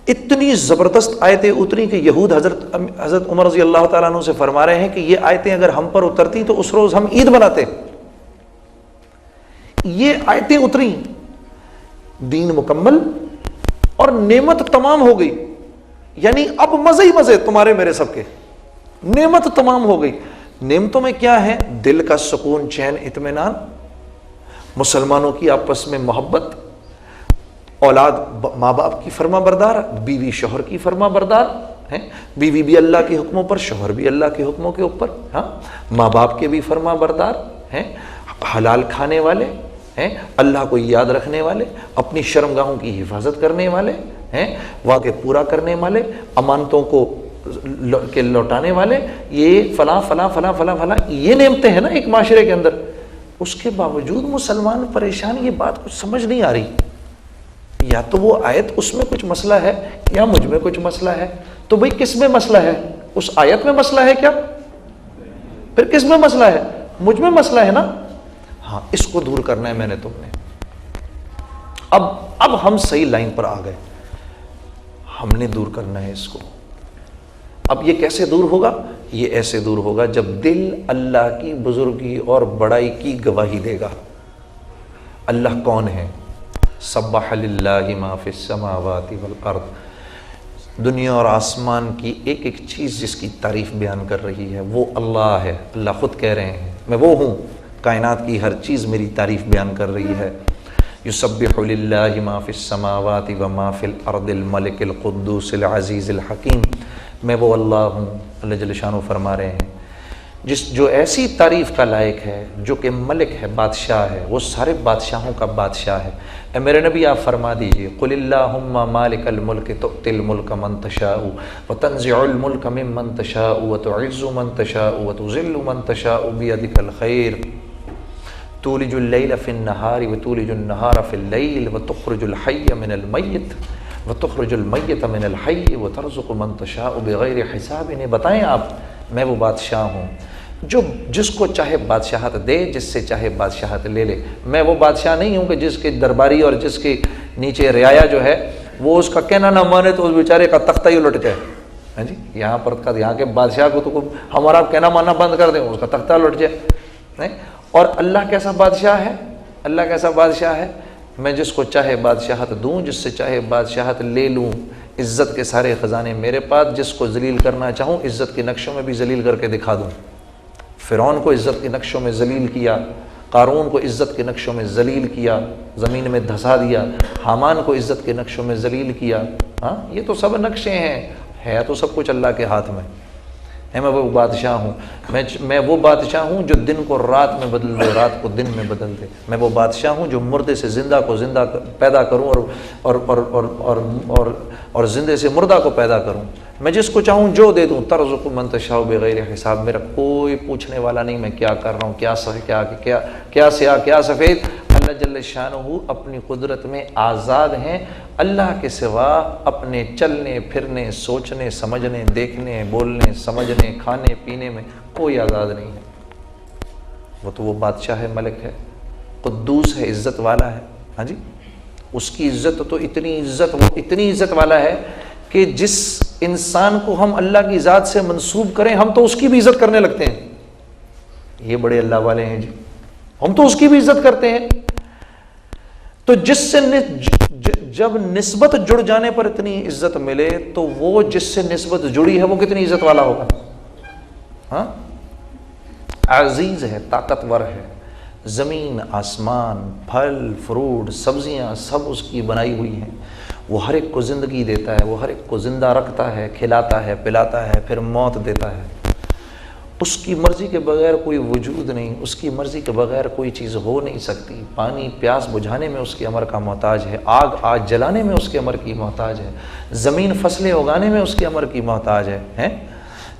اتنی زبردست آیتیں اتری کہ یہود حضرت عمر رضی اللہ تعالیٰ عنہ سے فرما رہے ہیں کہ یہ آیتیں اگر ہم پر اترتی تو اس روز ہم عید مناتے. یہ آیتیں اتری, دین مکمل اور نعمت تمام ہو گئی, یعنی اب مزے ہی مزے تمہارے میرے سب کے, نعمت تمام ہو گئی. نعمتوں میں کیا ہے؟ دل کا سکون, چین, اطمینان, مسلمانوں کی آپس میں محبت, اولاد ماں باپ کی فرما بردار, بیوی شوہر کی فرما بردار ہیں, بیوی بھی اللہ کے حکموں پر, شوہر بھی اللہ کے حکموں کے اوپر, ہاں, ماں باپ کے بھی فرما بردار ہیں, حلال کھانے والے ہیں, اللہ کو یاد رکھنے والے, اپنی شرمگاہوں کی حفاظت کرنے والے ہیں, واقع پورا کرنے والے, امانتوں کو لوٹانے والے, یہ فلاں فلاں فلاں فلاں فلاں, یہ نعمتیں ہیں نا ایک معاشرے کے اندر. اس کے باوجود مسلمان پریشان, یہ بات کچھ سمجھ نہیں آ رہی. یا تو وہ آیت اس میں کچھ مسئلہ ہے یا مجھ میں کچھ مسئلہ ہے. تو بھئی کس میں مسئلہ ہے؟ اس آیت میں مسئلہ ہے کیا؟ پھر کس میں مسئلہ ہے؟ مجھ میں مسئلہ ہے نا. ہاں اس کو دور کرنا ہے میں نے، تم نے۔ اب ہم صحیح لائن پر آ گئے، ہم نے دور کرنا ہے اس کو۔ اب یہ کیسے دور ہوگا؟ یہ ایسے دور ہوگا جب دل اللہ کی بزرگی اور بڑائی کی گواہی دے گا۔ اللہ کون ہے؟ سبح للہ ما فی السماوات والارض، دنیا اور آسمان کی ایک ایک چیز جس کی تعریف بیان کر رہی ہے وہ اللہ ہے۔ اللہ خود کہہ رہے ہیں میں وہ ہوں، کائنات کی ہر چیز میری تعریف بیان کر رہی ہے۔ یسبح للہ ما فی السماوات وما فی الارض الملک القدوس العزیز الحکیم، میں وہ اللہ ہوں، اللہ جل شانہ فرما رہے ہیں جو ایسی تعریف کا لائق ہے، جو کہ ملک ہے، بادشاہ ہے، وہ سارے بادشاہوں کا بادشاہ ہے۔ اے میرے نبی آپ فرما دیجئے قل اللہم مالک الملک تؤتی الملک من تشاء وتنزع الملک ممن تشاء وتعز من تشاء وتذل من تشاء بیدک الخیر تولج اللیل فی النہار وتولج النہار فی اللیل وتخرج الحی من المیت وتخرج المیت من الحی وترزق من تشاء بغیر حساب۔ انہیں بتائیں آپ میں وہ بادشاہ ہوں جو جس کو چاہے بادشاہت دے، جس سے چاہے بادشاہت لے لے۔ میں وہ بادشاہ نہیں ہوں کہ جس کے درباری اور جس کے نیچے رعایا جو ہے وہ اس کا کہنا نہ مانے تو اس بیچارے کا تختہ ہی الٹ جائے۔ ہاں جی، یہاں کے بادشاہ کو تو ہمارا کہنا ماننا بند کر دیں، اس کا تختہ الٹ جائے۔ اور اللہ کیسا بادشاہ ہے؟ اللہ کیسا بادشاہ ہے؟ میں جس کو چاہے بادشاہت دوں، جس سے چاہے بادشاہت لے لوں، عزت کے سارے خزانے میرے پاس، جس کو ذلیل کرنا چاہوں عزت کے نقشوں میں بھی ذلیل کر کے دکھا دوں۔ فرعون کو عزت کے نقشوں میں ذلیل کیا، قارون کو عزت کے نقشوں میں ذلیل کیا، زمین میں دھسا دیا، حامان کو عزت کے نقشوں میں ذلیل کیا۔ ہاں یہ تو سب نقشے ہیں، ہے تو سب کچھ اللہ کے ہاتھ میں ہے۔ میں وہ بادشاہ ہوں، میں وہ بادشاہ ہوں جو دن کو رات میں بدل دے، رات کو دن میں بدل دے۔ میں وہ بادشاہ ہوں جو مردے سے زندہ کو زندہ پیدا کروں اور زندے سے مردہ کو پیدا کروں۔ میں جس کو چاہوں جو دے دوں، ترزق من تشاء بغیر حساب۔ میرا کوئی پوچھنے والا نہیں میں کیا کر رہا ہوں، کیا سیاہ کیا سفید۔ اللہ جل شانہ اپنی قدرت میں آزاد ہیں، اللہ کے سوا اپنے چلنے پھرنے سوچنے سمجھنے دیکھنے بولنے سمجھنے کھانے پینے میں کوئی آزاد نہیں ہے۔ وہ تو وہ بادشاہ ہے، ملک ہے، قدوس ہے، عزت والا ہے۔ ہاں جی، اس کی عزت تو اتنی عزت والا ہے کہ جس انسان کو ہم اللہ کی ذات سے منسوب کریں ہم تو اس کی بھی عزت کرنے لگتے ہیں۔ یہ بڑے اللہ والے ہیں جی، ہم تو اس کی بھی عزت کرتے ہیں۔ تو جس سے جب نسبت جڑ جانے پر اتنی عزت ملے تو وہ جس سے نسبت جڑی ہے وہ کتنی عزت والا ہوگا۔ ہاں، عزیز ہے، طاقتور ہے، زمین آسمان پھل فروٹ سبزیاں سب اس کی بنائی ہوئی ہیں۔ وہ ہر ایک کو زندگی دیتا ہے، وہ ہر ایک کو زندہ رکھتا ہے، کھلاتا ہے پلاتا ہے، پھر موت دیتا ہے۔ اس کی مرضی کے بغیر کوئی وجود نہیں، اس کی مرضی کے بغیر کوئی چیز ہو نہیں سکتی۔ پانی پیاس بجھانے میں اس کے امر کا محتاج ہے، آگ جلانے میں اس کے امر کی محتاج ہے، زمین فصلیں اگانے میں اس کے امر کی محتاج ہے۔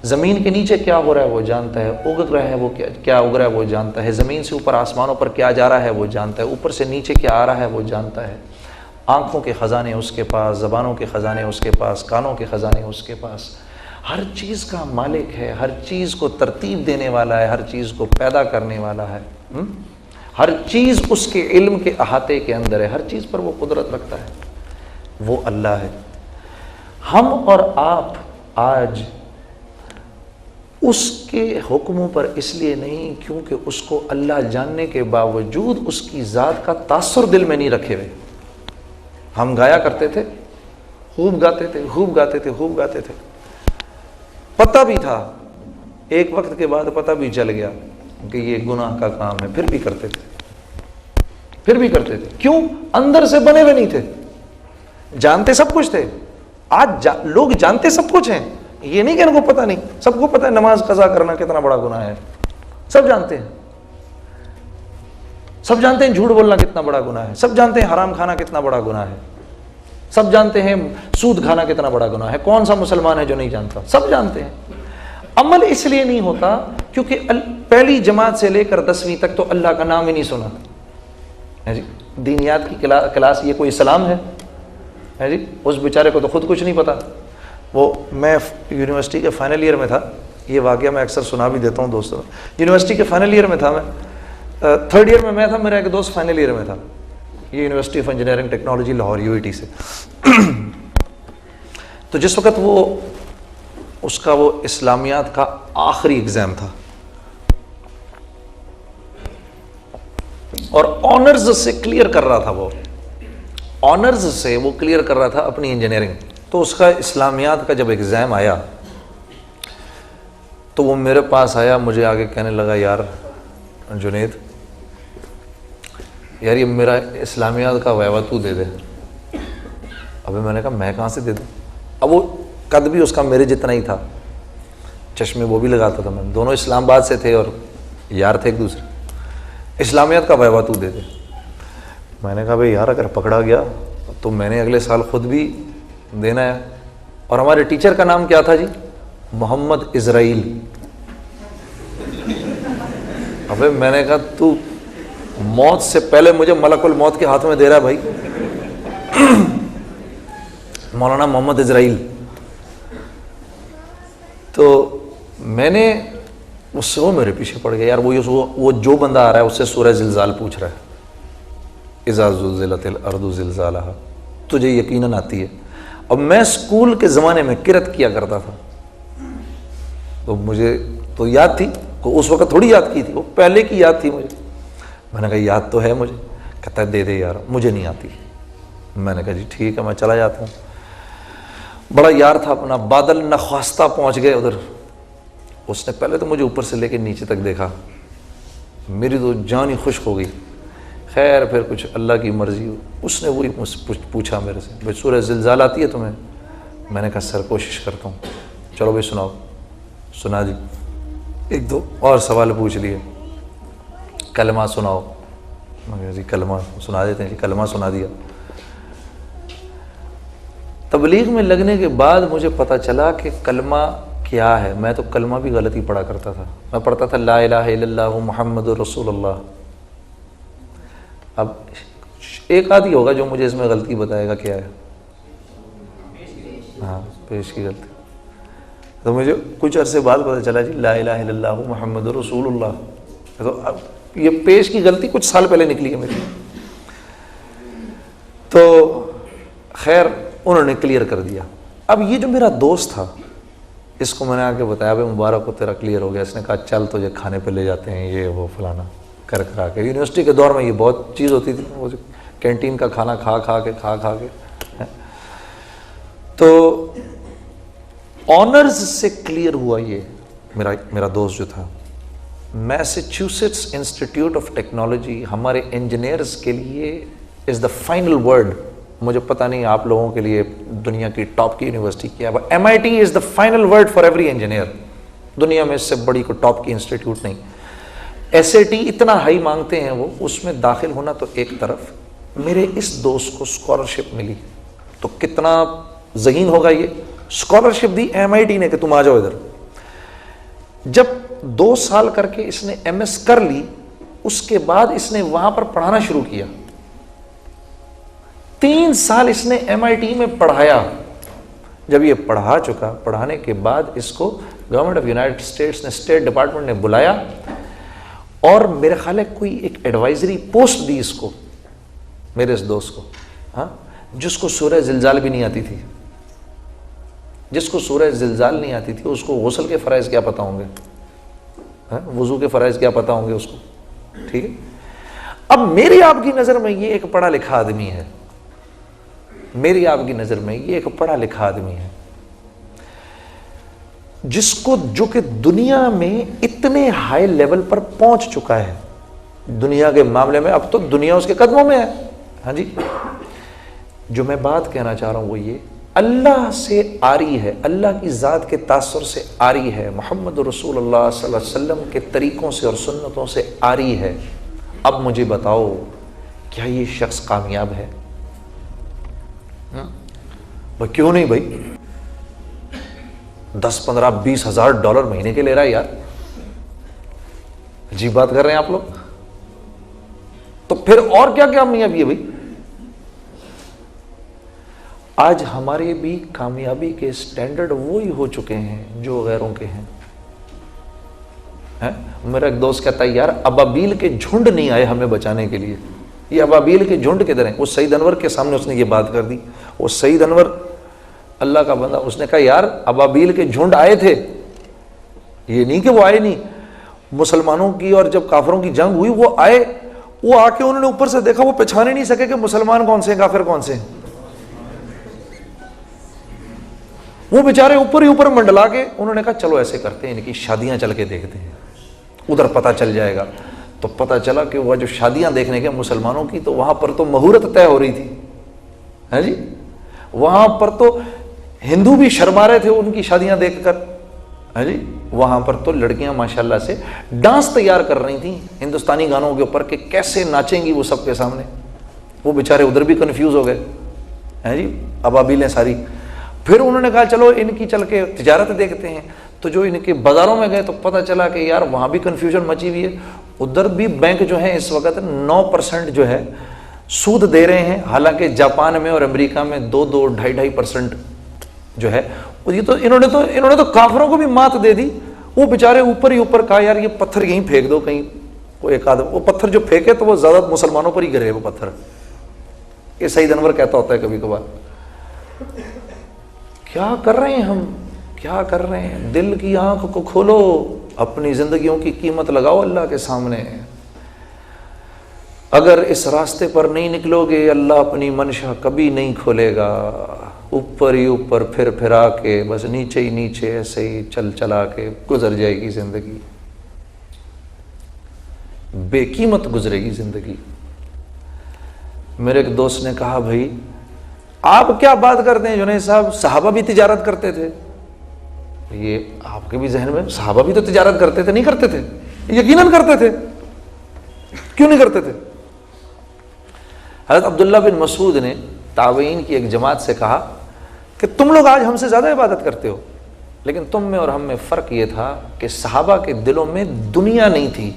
زمین کے نیچے کیا ہو رہا ہے وہ جانتا ہے، اگ رہا ہے وہ کیا اگ رہا ہے وہ جانتا ہے، زمین سے اوپر آسمانوں پر کیا جا رہا ہے وہ جانتا ہے، اوپر سے نیچے کیا آ رہا ہے وہ جانتا ہے۔ آنکھوں کے خزانے اس کے پاس، زبانوں کے خزانے اس کے پاس، کانوں کے خزانے اس کے پاس۔ ہر چیز کا مالک ہے، ہر چیز کو ترتیب دینے والا ہے، ہر چیز کو پیدا کرنے والا ہے۔ ہر چیز اس کے علم کے احاطے کے اندر ہے، ہر چیز پر وہ قدرت رکھتا ہے، وہ اللہ ہے۔ ہم اور آپ آج اس کے حکموں پر اس لیے نہیں کیونکہ اس کو اللہ جاننے کے باوجود اس کی ذات کا تاثر دل میں نہیں رکھے ہوئے۔ ہم گایا کرتے تھے، خوب گاتے تھے، خوب گاتے تھے، خوب گاتے تھے، پتہ بھی تھا، ایک وقت کے بعد پتہ بھی چل گیا کہ یہ گناہ کا کام ہے، پھر بھی کرتے تھے۔ کیوں؟ اندر سے بنے ہوئے نہیں تھے، جانتے سب کچھ تھے۔ آج لوگ جانتے سب کچھ ہیں، یہ نہیں کہ ان کو پتہ نہیں، سب کو پتہ ہے نماز قضا کرنا کتنا بڑا گناہ ہے، سب جانتے ہیں۔ سب جانتے ہیں جھوٹ بولنا کتنا بڑا گناہ ہے، سب جانتے ہیں حرام کھانا کتنا بڑا گناہ ہے، سب جانتے ہیں سود کھانا کتنا بڑا گناہ ہے۔ کون سا مسلمان ہے جو نہیں جانتا؟ سب جانتے ہیں۔ عمل اس لیے نہیں ہوتا کیونکہ پہلی جماعت سے لے کر 10ویں تک تو اللہ کا نام ہی نہیں سنا۔ جی دینیات کی کلاس یہ کوئی اسلام ہے جی؟ اس بیچارے کو تو خود کچھ نہیں پتا۔ وہ میں یونیورسٹی کے فائنل ایئر میں تھا، یہ واقعہ میں اکثر سنا بھی دیتا ہوں دوستوں، یونیورسٹی کے فائنل ایئر میں تھا میں، 3rd ایئر میں تھا, میرا ایک دوست فائنل ایئر میں تھا, یہ university of engineering technology Lahore UIT سے. تو جس وقت اس کا وہ اسلامیات کا آخری ایگزام تھا اور آنرز سے کلیئر کر رہا تھا, وہ آنرز سے وہ کلیئر کر رہا تھا اپنی انجینئرنگ. تو اس کا اسلامیات کا جب ایگزام آیا تو وہ میرے پاس آیا, مجھے آگے کہنے لگا, یار جنید یار یہ میرا اسلامیات کا ویوا تو دے دے. ابھی میں نے کہا میں کہاں سے دے دوں. اب وہ قد بھی اس کا میرے جتنا ہی تھا, چشمے وہ بھی لگاتا تھا, میں دونوں اسلام آباد سے تھے اور یار تھے ایک دوسرے. اسلامیات کا ویوا تو دے دے. میں نے کہا بھائی یار اگر پکڑا گیا تو میں نے اگلے سال خود بھی دینا ہے. اور ہمارے ٹیچر کا نام کیا تھا جی؟ محمد اسرائیل. ابے میں نے کہا تو موت سے پہلے مجھے ملک الموت کے ہاتھ میں دے رہا ہے بھائی. مولانا محمد اسرائیل. تو میں نے اس سے, وہ میرے پیچھے پڑ گیا, یار وہ جو بندہ آ رہا ہے اس سے سورہ زلزال پوچھ رہا ہے, اذا زلزلت الارض زلزالہا, تجھے یقیناً آتی ہے. اب میں اسکول کے زمانے میں کرت کیا کرتا تھا تو مجھے تو یاد تھی, اس وقت تھوڑی یاد کی تھی, وہ پہلے کی یاد تھی مجھے. میں نے کہا یاد تو ہے مجھے. کہتا ہے دے دے یار, مجھے نہیں آتی. میں نے کہا جی ٹھیک ہے میں چلا جاتا ہوں. بڑا یار تھا اپنا, بادل نخواستہ پہنچ گئے ادھر. اس نے پہلے تو مجھے اوپر سے لے کے نیچے تک دیکھا, میری تو جان ہی خشک ہو گئی. خیر پھر کچھ اللہ کی مرضی ہو, اس نے وہی پوچھا میرے سے, بھائی سورہ زلزال آتی ہے تمہیں؟ میں نے کہا سر کوشش کرتا ہوں. چلو بھائی سناؤ. سنا جی. 1-2 اور سوال پوچھ لیے. کلمہ سناؤ. میں کہا جی کلمہ سنا دیتے ہیں جی. کلمہ سنا دیا. تبلیغ میں لگنے کے بعد مجھے پتہ چلا کہ کلمہ کیا ہے. میں تو کلمہ بھی غلطی پڑھا کرتا تھا. میں پڑھتا تھا لا الہ الا اللہ محمد رسول اللہ. اب ایک آدھی ہوگا جو مجھے اس میں غلطی بتائے گا کیا ہے. ہاں پیش کی غلطی. تو مجھے کچھ عرصے بعد پتہ چلا جی لا الہ الا اللہ محمد رسول اللہ. تو اب یہ پیش کی غلطی کچھ سال پہلے نکلی ہے میری. تو خیر انہوں نے کلیئر کر دیا. اب یہ جو میرا دوست تھا اس کو میں نے آ کے بتایا بھائی مبارک ہو تیرا کلیئر ہو گیا. اس نے کہا چل تجھے کھانے پہ لے جاتے ہیں, یہ وہ فلانا کر کرا کے. یونیورسٹی کے دور میں یہ بہت چیز ہوتی تھی, وہ کینٹین کا کھانا کھا کے. تو آنرز سے کلیئر ہوا یہ میرا دوست جو تھا. میساچیوسیٹس انسٹیٹیوٹ آف ٹیکنالوجی ہمارے انجینئرز کے لیے از دا فائنل ورڈ. مجھے پتہ نہیں آپ لوگوں کے لیے دنیا کی ٹاپ کی یونیورسٹی کیا ہے. MIT is the final word for every engineer. دنیا میں اس سے بڑی کوئی ٹاپ کی انسٹیٹیوٹ نہیں. SAT اتنا ہائی مانگتے ہیں وہ, اس میں داخل ہونا تو ایک طرف. میرے اس دوست کو اسکالرشپ ملی تو کتنا ذہین ہوگا یہ. اسکالرشپ دی MIT نے کہ تم آ جاؤ ادھر. جب 2 سال کر کے اس نے MS کر لی, اس کے بعد اس نے وہاں پر پڑھانا شروع کیا. 3 سال اس نے MIT میں پڑھایا. جب یہ پڑھا چکا, پڑھانے کے بعد اس کو گورنمنٹ آف یونائٹڈ اسٹیٹس نے, اسٹیٹ ڈپارٹمنٹ نے بلایا اور میرے خیال ہے کوئی ایک ایڈوائزری پوسٹ دی اس کو, میرے اس دوست کو, ہاں, جس کو سورہ زلزال بھی نہیں آتی تھی. جس کو سورہ زلزال نہیں آتی تھی اس کو غسل کے فرائض کیا پتہ ہوں گے, وضو کے فرائض کیا پتہ ہوں گے اس کو. ٹھیک ہے. اب میری آپ کی نظر میں یہ ایک پڑھا لکھا آدمی ہے. میری آپ کی نظر میں یہ ایک پڑھا لکھا آدمی ہے جس کو, جو کہ دنیا میں اتنے ہائی لیول پر پہنچ چکا ہے دنیا کے معاملے میں. اب تو دنیا اس کے قدموں میں ہے. ہاں جی. جو میں بات کہنا چاہ رہا ہوں وہ یہ, اللہ سے آری ہے, اللہ کی ذات کے تاثر سے آری ہے, محمد رسول اللہ صلی اللہ علیہ وسلم کے طریقوں سے اور سنتوں سے آری ہے. اب مجھے بتاؤ کیا یہ شخص کامیاب ہے؟ کیوں نہیں بھائی. 10, 15, 20 ہزار ڈالر مہینے کے لے رہا ہے یار. عجیب بات کر رہے ہیں آپ لوگ. تو پھر اور کیا کامیابی ہے بھائی. آج ہمارے بھی کامیابی کے سٹینڈرڈ وہی ہو چکے ہیں جو غیروں کے ہیں. میرا ایک دوست کہتا ہے یار ابابیل کے جھنڈ نہیں آئے ہمیں بچانے کے لیے، یہ ابابیل کے جھنڈ کدھر ہیں؟ وہ سعید انور کے سامنے اس نے یہ بات کر دی. وہ سعید انور اللہ کا بندہ، اس نے کہا یار ابابیل کے جھنڈ آئے تھے، یہ نہیں کہ وہ آئے نہیں. مسلمانوں کی اور جب کافروں کی جنگ ہوئی وہ آئے، وہ آ کے انہوں نے اوپر سے دیکھا، وہ پہچانے نہیں سکے کہ مسلمان کون سے ہیں کافر کون سے ہیں. وہ بیچارے اوپر ہی اوپر منڈلا کے انہوں نے کہا چلو ایسے کرتے ہیں ان کی شادیاں چل کے دیکھتے ہیں، ادھر پتہ چل جائے گا. تو پتہ چلا کہ وہ جو شادیاں دیکھنے کے مسلمانوں کی، تو وہاں پر تو مہورت طے ہو رہی تھی. ہے جی، وہاں پر تو ہندو بھی شرما رہے تھے ان کی شادیاں دیکھ کر. ہے جی، وہاں پر تو لڑکیاں ماشاءاللہ سے ڈانس تیار کر رہی تھیں ہندوستانی گانوں کے اوپر کہ کیسے ناچیں گی وہ سب کے سامنے. وہ بیچارے ادھر بھی کنفیوز ہو گئے. ہے جی، ابابیلیں ساری. پھر انہوں نے کہا چلو ان کی چل کے تجارت دیکھتے ہیں. تو جو ان کے بازاروں میں گئے تو پتہ چلا کہ یار وہاں بھی کنفیوژن مچی ہوئی ہے. ادھر بھی بینک جو ہے اس وقت 9% جو ہے سود دے رہے ہیں، حالانکہ جاپان میں اور امریکہ میں 2-2, 2.5% جو ہے. یہ تو انہوں نے تو کافروں کو بھی مات دے دی. وہ بیچارے اوپر ہی اوپر کہا یار یہ پتھر یہیں پھینک دو کہیں. وہ ایک آدھ وہ پتھر جو پھینکے تو وہ زیادہ مسلمانوں پر ہی گرے وہ پتھر. یہ سعید انور کہتا ہوتا ہے کبھی کبھار. کیا کر رہے ہیں ہم، کیا کر رہے ہیں؟ دل کی آنکھ کو کھولو، اپنی زندگیوں کی قیمت لگاؤ اللہ کے سامنے. اگر اس راستے پر نہیں نکلو گے اللہ اپنی منشا کبھی نہیں کھولے گا. اوپر ہی اوپر پھر پھرا کے بس نیچے ہی نیچے ایسے ہی چلا کے گزر جائے گی زندگی، بے قیمت گزرے گی زندگی. میرے ایک دوست نے کہا بھائی آپ کیا بات کرتے ہیں جنید صاحب، صحابہ بھی تجارت کرتے تھے. یہ آپ کے بھی ذہن میں صحابہ بھی تو تجارت کرتے تھے؟ نہیں کرتے تھے، یقیناً کرتے تھے. کیوں نہیں کرتے تھے؟ حضرت عبداللہ بن مسعود نے تابعین کی ایک جماعت سے کہا کہ تم لوگ آج ہم سے زیادہ عبادت کرتے ہو، لیکن تم میں اور ہم میں فرق یہ تھا کہ صحابہ کے دلوں میں دنیا نہیں تھی،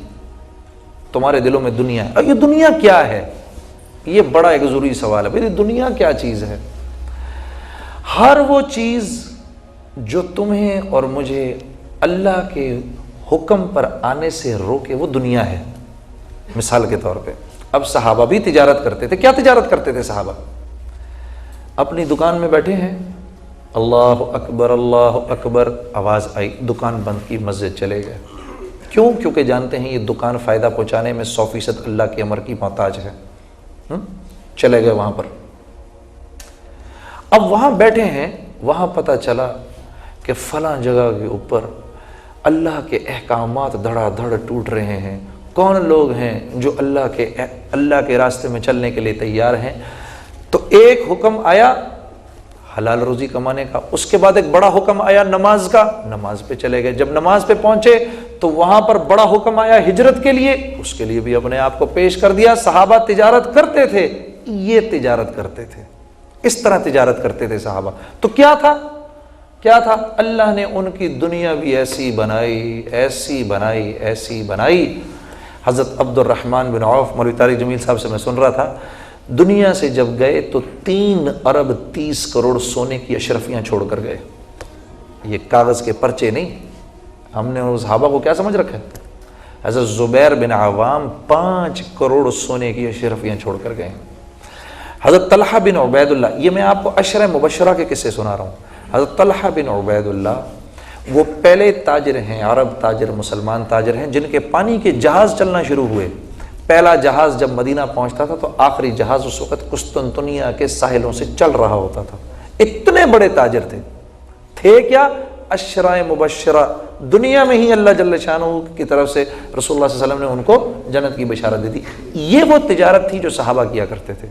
تمہارے دلوں میں دنیا ہے. اور یہ دنیا کیا ہے؟ یہ بڑا ایک ضروری سوال ہے. بھائی دنیا کیا چیز ہے؟ ہر وہ چیز جو تمہیں اور مجھے اللہ کے حکم پر آنے سے روکے وہ دنیا ہے. مثال کے طور پہ اب صحابہ بھی تجارت کرتے تھے. کیا تجارت کرتے تھے صحابہ؟ اپنی دکان میں بیٹھے ہیں، اللہ اکبر اللہ اکبر، آواز آئی، دکان بند کی، مسجد چلے گئے. کیوں؟ کیونکہ جانتے ہیں یہ دکان فائدہ پہنچانے میں 100% اللہ کے امر کی محتاج ہے. چلے گئے وہاں پر. اب وہاں بیٹھے ہیں، وہاں پتہ چلا کہ فلاں جگہ کے اوپر اللہ کے احکامات دھڑا دھڑ ٹوٹ رہے ہیں. کون لوگ ہیں جو اللہ کے راستے میں چلنے کے لیے تیار ہیں؟ تو ایک حکم آیا حلال روزی کمانے کا، اس کے بعد ایک بڑا حکم آیا نماز کا، نماز پہ چلے گئے. جب نماز پہ پہنچے تو وہاں پر بڑا حکم آیا ہجرت کے لیے، اس کے لیے بھی اپنے آپ کو پیش کر دیا. صحابہ تجارت کرتے تھے، یہ تجارت کرتے تھے، اس طرح تجارت کرتے تھے صحابہ. تو کیا تھا؟ کیا تھا؟ اللہ نے ان کی دنیا بھی ایسی بنائی، ایسی بنائی، ایسی بنائی. حضرت عبد الرحمن بن عوف، مولوی طارق جمیل صاحب سے میں سن رہا تھا، دنیا سے جب گئے تو 3 ارب 30 کروڑ سونے کی اشرفیاں چھوڑ کر گئے. یہ کاغذ کے پرچے نہیں. ہم نے اس صحابہ کو کیا سمجھ رکھا ہے؟ حضرت زبیر بن عوام 5 کروڑ سونے کی اشرفیاں چھوڑ کر گئے. حضرت طلحہ بن عبید اللہ، یہ میں آپ کو عشرہ مبشرہ کے قصے سنا رہا ہوں. حضرت طلحہ بن عبید اللہ وہ پہلے تاجر ہیں، عرب تاجر، مسلمان تاجر ہیں جن کے پانی کے جہاز چلنا شروع ہوئے. پہلا جہاز جب مدینہ پہنچتا تھا تو آخری جہاز اس وقت قسطنطنیہ کے ساحلوں سے چل رہا ہوتا تھا. اتنے بڑے تاجر تھے کیا؟ عشرہ مبشرہ، دنیا میں ہی اللہ جل شانہ کی طرف سے رسول اللہ صلی اللہ علیہ وسلم نے ان کو جنت کی بشارت دی تھی. یہ وہ تجارت تھی جو صحابہ کیا کرتے تھے.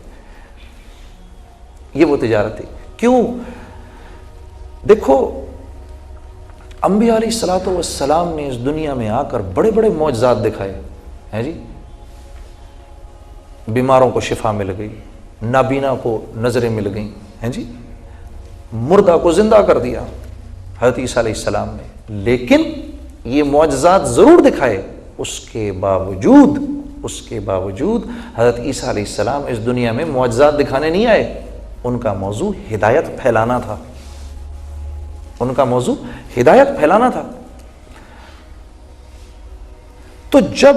یہ وہ تجارت تھی. کیوں؟ دیکھو انبیاء علیہ الصلوۃ والسلام نے اس دنیا میں آ کر بڑے بڑے معجزات دکھائے ہیں جی. بیماروں کو شفا مل گئی، نابینا کو نظریں مل گئیں ہیں جی، مردہ کو زندہ کر دیا حضرت عیسیٰ علیہ السلام نے. لیکن یہ معجزات ضرور دکھائے، اس کے باوجود حضرت عیسیٰ علیہ السلام اس دنیا میں معجزات دکھانے نہیں آئے. ان کا موضوع ہدایت پھیلانا تھا. ان کا موضوع ہدایت پھیلانا تھا. تو جب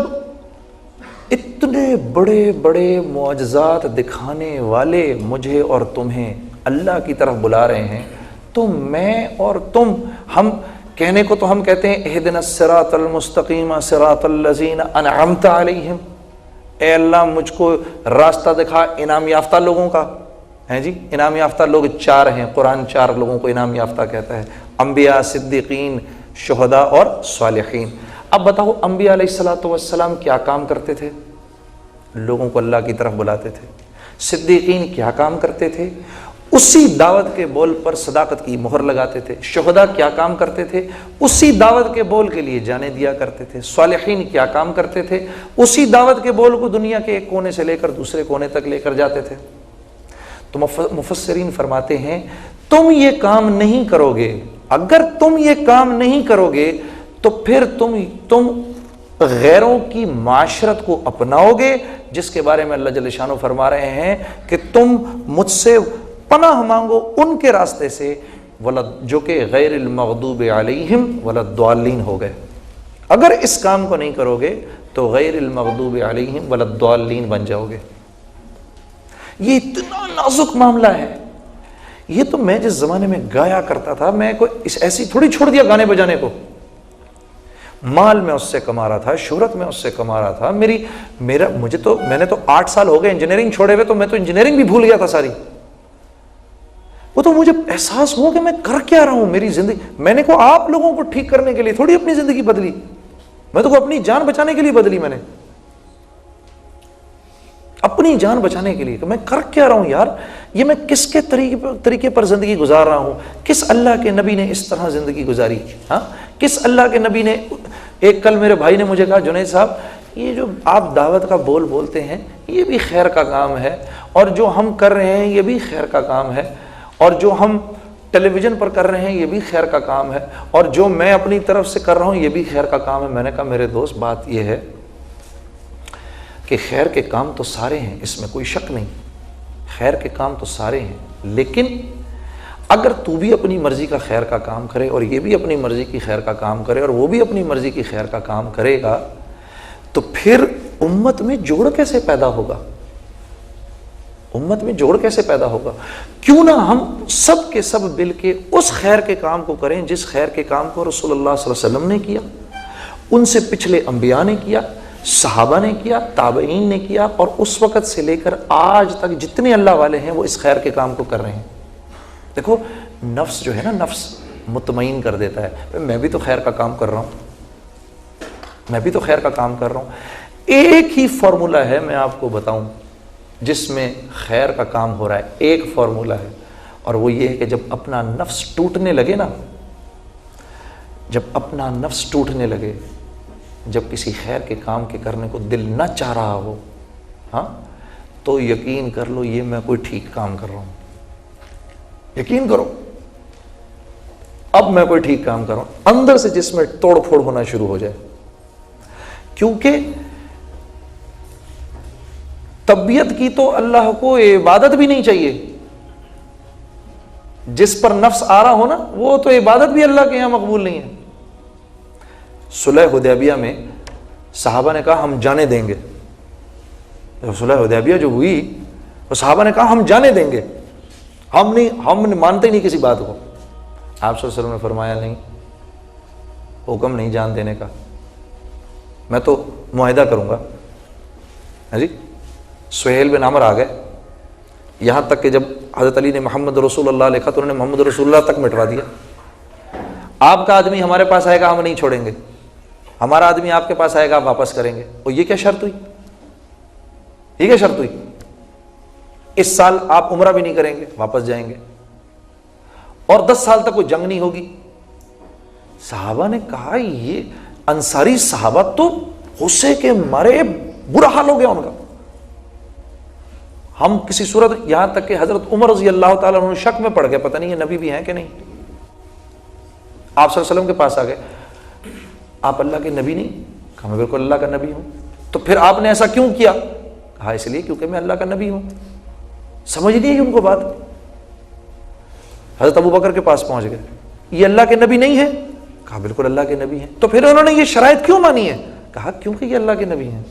اتنے بڑے بڑے معجزات دکھانے والے مجھے اور تمہیں اللہ کی طرف بلا رہے ہیں، تو میں اور تم، ہم کہنے کو تو ہم کہتے ہیں اہدنا الصراط المستقیم صراط الذین انعمت علیہم، اے اللہ مجھ کو راستہ دکھا انعام یافتہ لوگوں کا، ہیں جی انعام یافتہ لوگ 4 ہیں، قرآن 4 لوگوں کو انعام یافتہ کہتا ہے، انبیاء، صدیقین، شہداء اور صالحین۔ اب بتاؤ انبیاء علیہ السلام کیا کام کرتے تھے؟ لوگوں کو اللہ کی طرف بلاتے تھے۔ صدیقین کیا کام کرتے تھے؟ اسی دعوت کے بول پر صداقت کی مہر لگاتے تھے۔ شہداء کیا کام کرتے تھے؟ اسی دعوت کے بول کے لیے جانیں دیا کرتے تھے۔ صالحین کیا کام کرتے تھے؟ اسی دعوت کے بول کو دنیا کے ایک کونے سے لے کر دوسرے کونے تک لے کر جاتے تھے۔ تو مفسرین فرماتے ہیں تم یہ کام نہیں کرو گے، اگر تم یہ کام نہیں کرو گے تو پھر تم غیروں کی معاشرت کو اپناؤ گے، جس کے بارے میں اللہ جل شانہ فرما رہے ہیں کہ تم مجھ سے پناہ مانگو ان کے راستے سے جو کہ غیر المغضوب علیہم ولا الضالین ہو گئے۔ اگر اس کام کو نہیں کرو گے تو غیر المغضوب علیہم ولا الضالین بن جاؤ گے۔ یہ اتنا نازک معاملہ ہے۔ یہ تو میں جس زمانے میں گایا کرتا تھا، میں کوئی ایسی تھوڑی چھوڑ دیا گانے بجانے کو، مال میں اس سے کما رہا تھا، شہرت میں اس سے کما رہا تھا۔ میں نے تو 8 سال ہو گئے انجینئرنگ چھوڑے ہوئے، تو میں تو انجینئرنگ بھی بھول گیا تھا ساری۔ وہ تو مجھے احساس ہوا کہ میں کر کیا رہا ہوں میری زندگی۔ میں نے کہا آپ لوگوں کو ٹھیک کرنے کے لیے تھوڑی اپنی زندگی بدلی، میں تو اپنی جان بچانے کے لیے بدلی، میں نے اپنی جان بچانے کے لیے کہ میں کر کیا رہا ہوں یار، یہ میں کس کے طریقے پر زندگی گزار رہا ہوں؟ کس اللہ کے نبی نے اس طرح زندگی گزاری؟ ہاں، کس اللہ کے نبی نے؟ ایک کل میرے بھائی نے مجھے کہا جنید صاحب یہ جو آپ دعوت کا بول بولتے ہیں یہ بھی خیر کا کام ہے، اور جو ہم کر رہے ہیں یہ بھی خیر کا کام ہے، اور جو ہم ٹیلی ویژن پر کر رہے ہیں یہ بھی خیر کا کام ہے، اور جو میں اپنی طرف سے کر رہا ہوں یہ بھی خیر کا کام ہے۔ میں نے کہا میرے دوست بات یہ ہے کہ خیر کے کام تو سارے ہیں، اس میں کوئی شک نہیں، خیر کے کام تو سارے ہیں، لیکن اگر تو بھی اپنی مرضی کا خیر کا کام کرے اور یہ بھی اپنی مرضی کی خیر کا کام کرے اور وہ بھی اپنی مرضی کی خیر کا کام کرے گا تو پھر امت میں جوڑ کیسے پیدا ہوگا؟ امت میں جوڑ کیسے پیدا ہوگا؟ کیوں نہ ہم سب کے سب مل کے اس خیر کے کام کو کریں جس خیر کے کام کو رسول اللہ صلی اللہ علیہ وسلم نے کیا، ان سے پچھلے انبیاء نے کیا، صحابہ نے کیا، تابعین نے کیا، اور اس وقت سے لے کر آج تک جتنے اللہ والے ہیں وہ اس خیر کے کام کو کر رہے ہیں۔ دیکھو نفس جو ہے نا، نفس مطمئن کر دیتا ہے میں بھی تو خیر کا کام کر رہا ہوں، میں بھی تو خیر کا کام کر رہا ہوں۔ ایک ہی فارمولہ ہے میں آپ کو بتاؤں جس میں خیر کا کام ہو رہا ہے، ایک فارمولہ ہے، اور وہ یہ ہے کہ جب اپنا نفس ٹوٹنے لگے نا، جب اپنا نفس ٹوٹنے لگے، جب کسی خیر کے کام کے کرنے کو دل نہ چاہ رہا ہو، ہاں، تو یقین کر لو یہ میں کوئی ٹھیک کام کر رہا ہوں، یقین کرو اب میں کوئی ٹھیک کام کر رہا ہوں، اندر سے جس میں توڑ پھوڑ ہونا شروع ہو جائے، کیونکہ طبیعت کی تو اللہ کو عبادت بھی نہیں چاہیے، جس پر نفس آ رہا ہو نا وہ تو عبادت بھی اللہ کے یہاں مقبول نہیں ہے۔ صلح حدیبیہ میں صحابہ نے کہا ہم جانے دیں گے، صلح حدیبیہ جو ہوئی وہ صحابہ نے کہا ہم جانے دیں گے، ہم مانتے ہی نہیں کسی بات کو۔ آپ صلی اللہ علیہ وسلم نے فرمایا نہیں، حکم نہیں جان دینے کا، میں تو معاہدہ کروں گا۔ ہاں جی، سہیل بن عمر آ گئے، یہاں تک کہ جب حضرت علی نے محمد رسول اللہ لکھا تو انہوں نے محمد رسول اللہ تک مٹوا دیا۔ آپ کا آدمی ہمارے پاس آئے گا ہم نہیں چھوڑیں گے، ہمارا آدمی آپ کے پاس آئے گا آپ واپس کریں گے۔ اور یہ کیا شرط ہوئی؟ یہ کیا شرط ہوئی؟ اس سال آپ عمرہ بھی نہیں کریں گے، واپس جائیں گے، اور 10 سال تک کوئی جنگ نہیں ہوگی۔ صحابہ نے کہا یہ انصاری صحابہ تو غصے کے مارے برا حال ہو گیا ان کا، ہم کسی صورت، یہاں تک کہ حضرت عمر رضی اللہ تعالیٰ عنہ شک میں پڑ گئے پتہ نہیں یہ نبی بھی ہیں کہ نہیں۔ آپ صلی اللہ علیہ وسلم کے پاس آ گئے، آپ اللہ کے نبی نہیں؟ کہا میں بالکل اللہ کا نبی ہوں۔ تو پھر آپ نے ایسا کیوں کیا؟ کہا اس لیے کیونکہ میں اللہ کا نبی ہوں۔ سمجھ نہیں ان کو بات۔ حضرت ابو بکر کے پاس پہنچ گئے، یہ اللہ کے نبی نہیں ہے؟ کہا بالکل اللہ کے نبی ہیں۔ تو پھر انہوں نے یہ شرائط کیوں مانی ہے؟ کہا کیونکہ یہ اللہ کے نبی ہیں.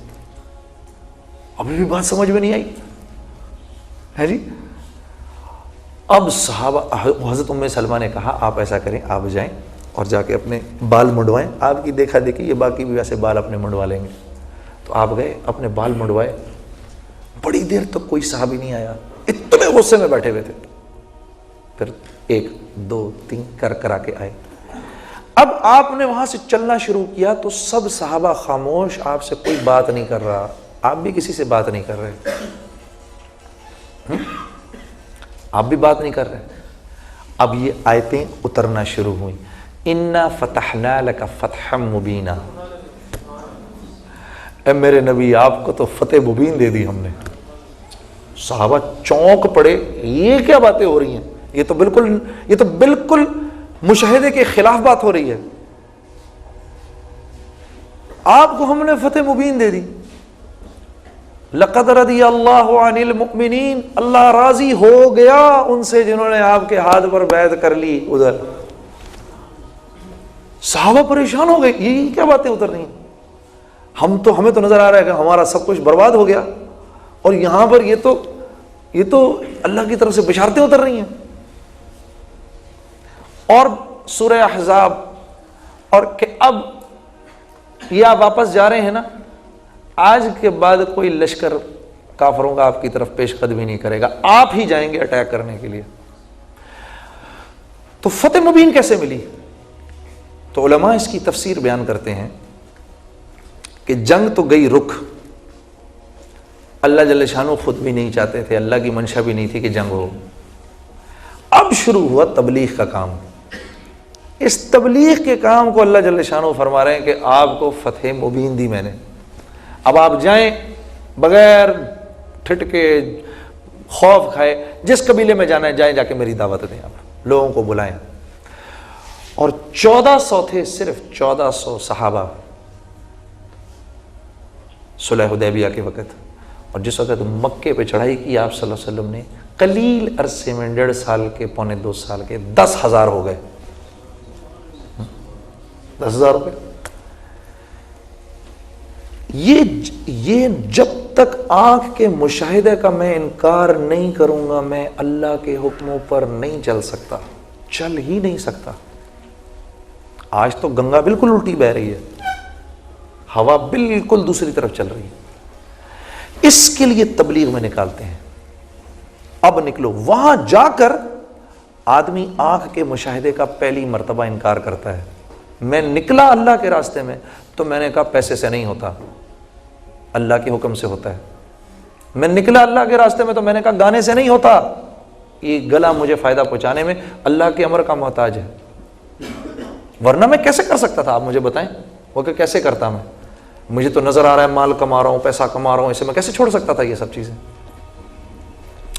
ابھی بھی بات سمجھ میں نہیں آئی ہے جی. اب صحابہ, حضرت ام سلمہ نے کہا آپ ایسا کریں, آپ جائیں اور جا کے اپنے بال منڈوائیں, آپ کی دیکھا دیکھی یہ باقی بھی ویسے بال اپنے منڈوا لیں گے. تو آپ گئے, اپنے بال منڈوائے. بڑی دیر تک کوئی صحابی نہیں آیا, اتنے غصے میں بیٹھے ہوئے تھے. پھر 1 2 3 کرا کے آئے. اب آپ نے وہاں سے چلنا شروع کیا تو سب صحابہ خاموش, آپ سے کوئی بات نہیں کر رہا, آپ بھی کسی سے بات نہیں کر رہے, آپ بھی بات نہیں کر رہے. اب یہ آیتیں اترنا شروع ہوئیں, اِنَّا فَتَحْنَا لَكَ فَتْحًا مُبِينًا. اے میرے نبی آپ کو تو فتح مبین دے دی ہم نے. صحابہ چونک پڑے, یہ کیا باتیں ہو رہی ہیں, یہ تو بالکل مشاہدے کے خلاف بات ہو رہی ہے. آپ کو ہم نے فتح مبین دے دی. لَقَدْ رَضِيَ اللَّهُ عَنِ الْمُؤْمِنِينَ, اللہ راضی ہو گیا ان سے جنہوں نے آپ کے ہاتھ پر بیعت کر لی. ادھر صحابہ پریشان ہو گئے, یہ کیا باتیں اتر رہی ہیں, ہمیں تو نظر آ رہا ہے کہ ہمارا سب کچھ برباد ہو گیا, اور یہاں پر یہ تو اللہ کی طرف سے بشارتیں اتر رہی ہیں. اور سورہ احزاب, اور کہ اب یہ آپ واپس جا رہے ہیں نا, آج کے بعد کوئی لشکر کافروں کا آپ کی طرف پیش قدمی نہیں کرے گا, آپ ہی جائیں گے اٹیک کرنے کے لیے. تو فتح مبین کیسے ملی؟ تو علماء اس کی تفسیر بیان کرتے ہیں کہ جنگ تو گئی رک, اللہ جل شانہ خود بھی نہیں چاہتے تھے, اللہ کی منشا بھی نہیں تھی کہ جنگ ہو. اب شروع ہوا تبلیغ کا کام. اس تبلیغ کے کام کو اللہ جل شانہ فرما رہے ہیں کہ آپ کو فتح مبین دی میں نے, اب آپ جائیں بغیر ٹھٹکے خوف کھائے, جس قبیلے میں جانا ہے جائیں, جا کے میری دعوت دیں, آپ لوگوں کو بلائیں. اور 1400 تھے, صرف 1400 صحابہ صلح حدیبیہ کے وقت. اور جس وقت مکے پہ چڑھائی کی آپ صلی اللہ علیہ وسلم نے, قلیل عرصے میں 1.5 سال کے, پونے 2 سال کے 10,000 ہو گئے. 10,000 ہو گئے. یہ جب تک آنکھ کے مشاہدے کا میں انکار نہیں کروں گا, میں اللہ کے حکموں پر نہیں چل سکتا, چل ہی نہیں سکتا. آج تو گنگا بالکل الٹی بہ رہی ہے, ہوا بالکل دوسری طرف چل رہی ہے. اس کے لیے تبلیغ میں نکالتے ہیں. اب نکلو, وہاں جا کر آدمی آنکھ کے مشاہدے کا پہلی مرتبہ انکار کرتا ہے. میں نکلا اللہ کے راستے میں تو میں نے کہا پیسے سے نہیں ہوتا, اللہ کے حکم سے ہوتا ہے. میں نکلا اللہ کے راستے میں تو میں نے کہا گانے سے نہیں ہوتا, یہ گلا مجھے فائدہ پہنچانے میں اللہ کے امر کا محتاج ہے. ورنہ میں کیسے کر سکتا تھا, آپ مجھے بتائیں, وہ کہ کیسے کرتا میں, مجھے تو نظر آ رہا ہے مال کما رہا ہوں, پیسہ کما رہا ہوں, اسے میں کیسے چھوڑ سکتا تھا یہ سب چیزیں.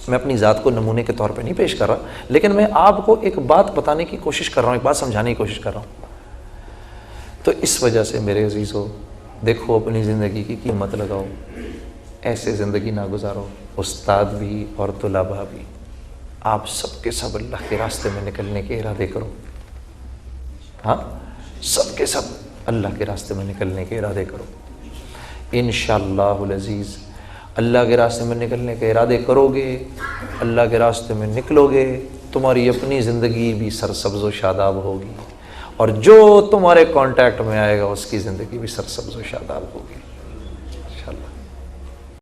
میں اپنی ذات کو نمونے کے طور پہ نہیں پیش کر رہا, لیکن میں آپ کو ایک بات بتانے کی کوشش کر رہا ہوں, ایک بات سمجھانے کی کوشش کر رہا ہوں. تو اس وجہ سے میرے عزیزو, دیکھو اپنی زندگی کی قیمت لگاؤ, ایسے زندگی نہ گزارو. استاد بھی اور طلباء بھی, آپ سب کے سب اللہ کے راستے میں نکلنے کے ارادے کرو. ہاں, سب کے سب اللہ کے راستے میں نکلنے کے ارادے کرو. انشاءاللہ العزیز اللہ کے راستے میں نکلنے کے ارادے کرو گے, اللہ کے راستے میں نکلو گے, تمہاری اپنی زندگی بھی سرسبز و شاداب ہوگی, اور جو تمہارے کانٹیکٹ میں آئے گا اس کی زندگی بھی سرسبز و شاداب ہوگی.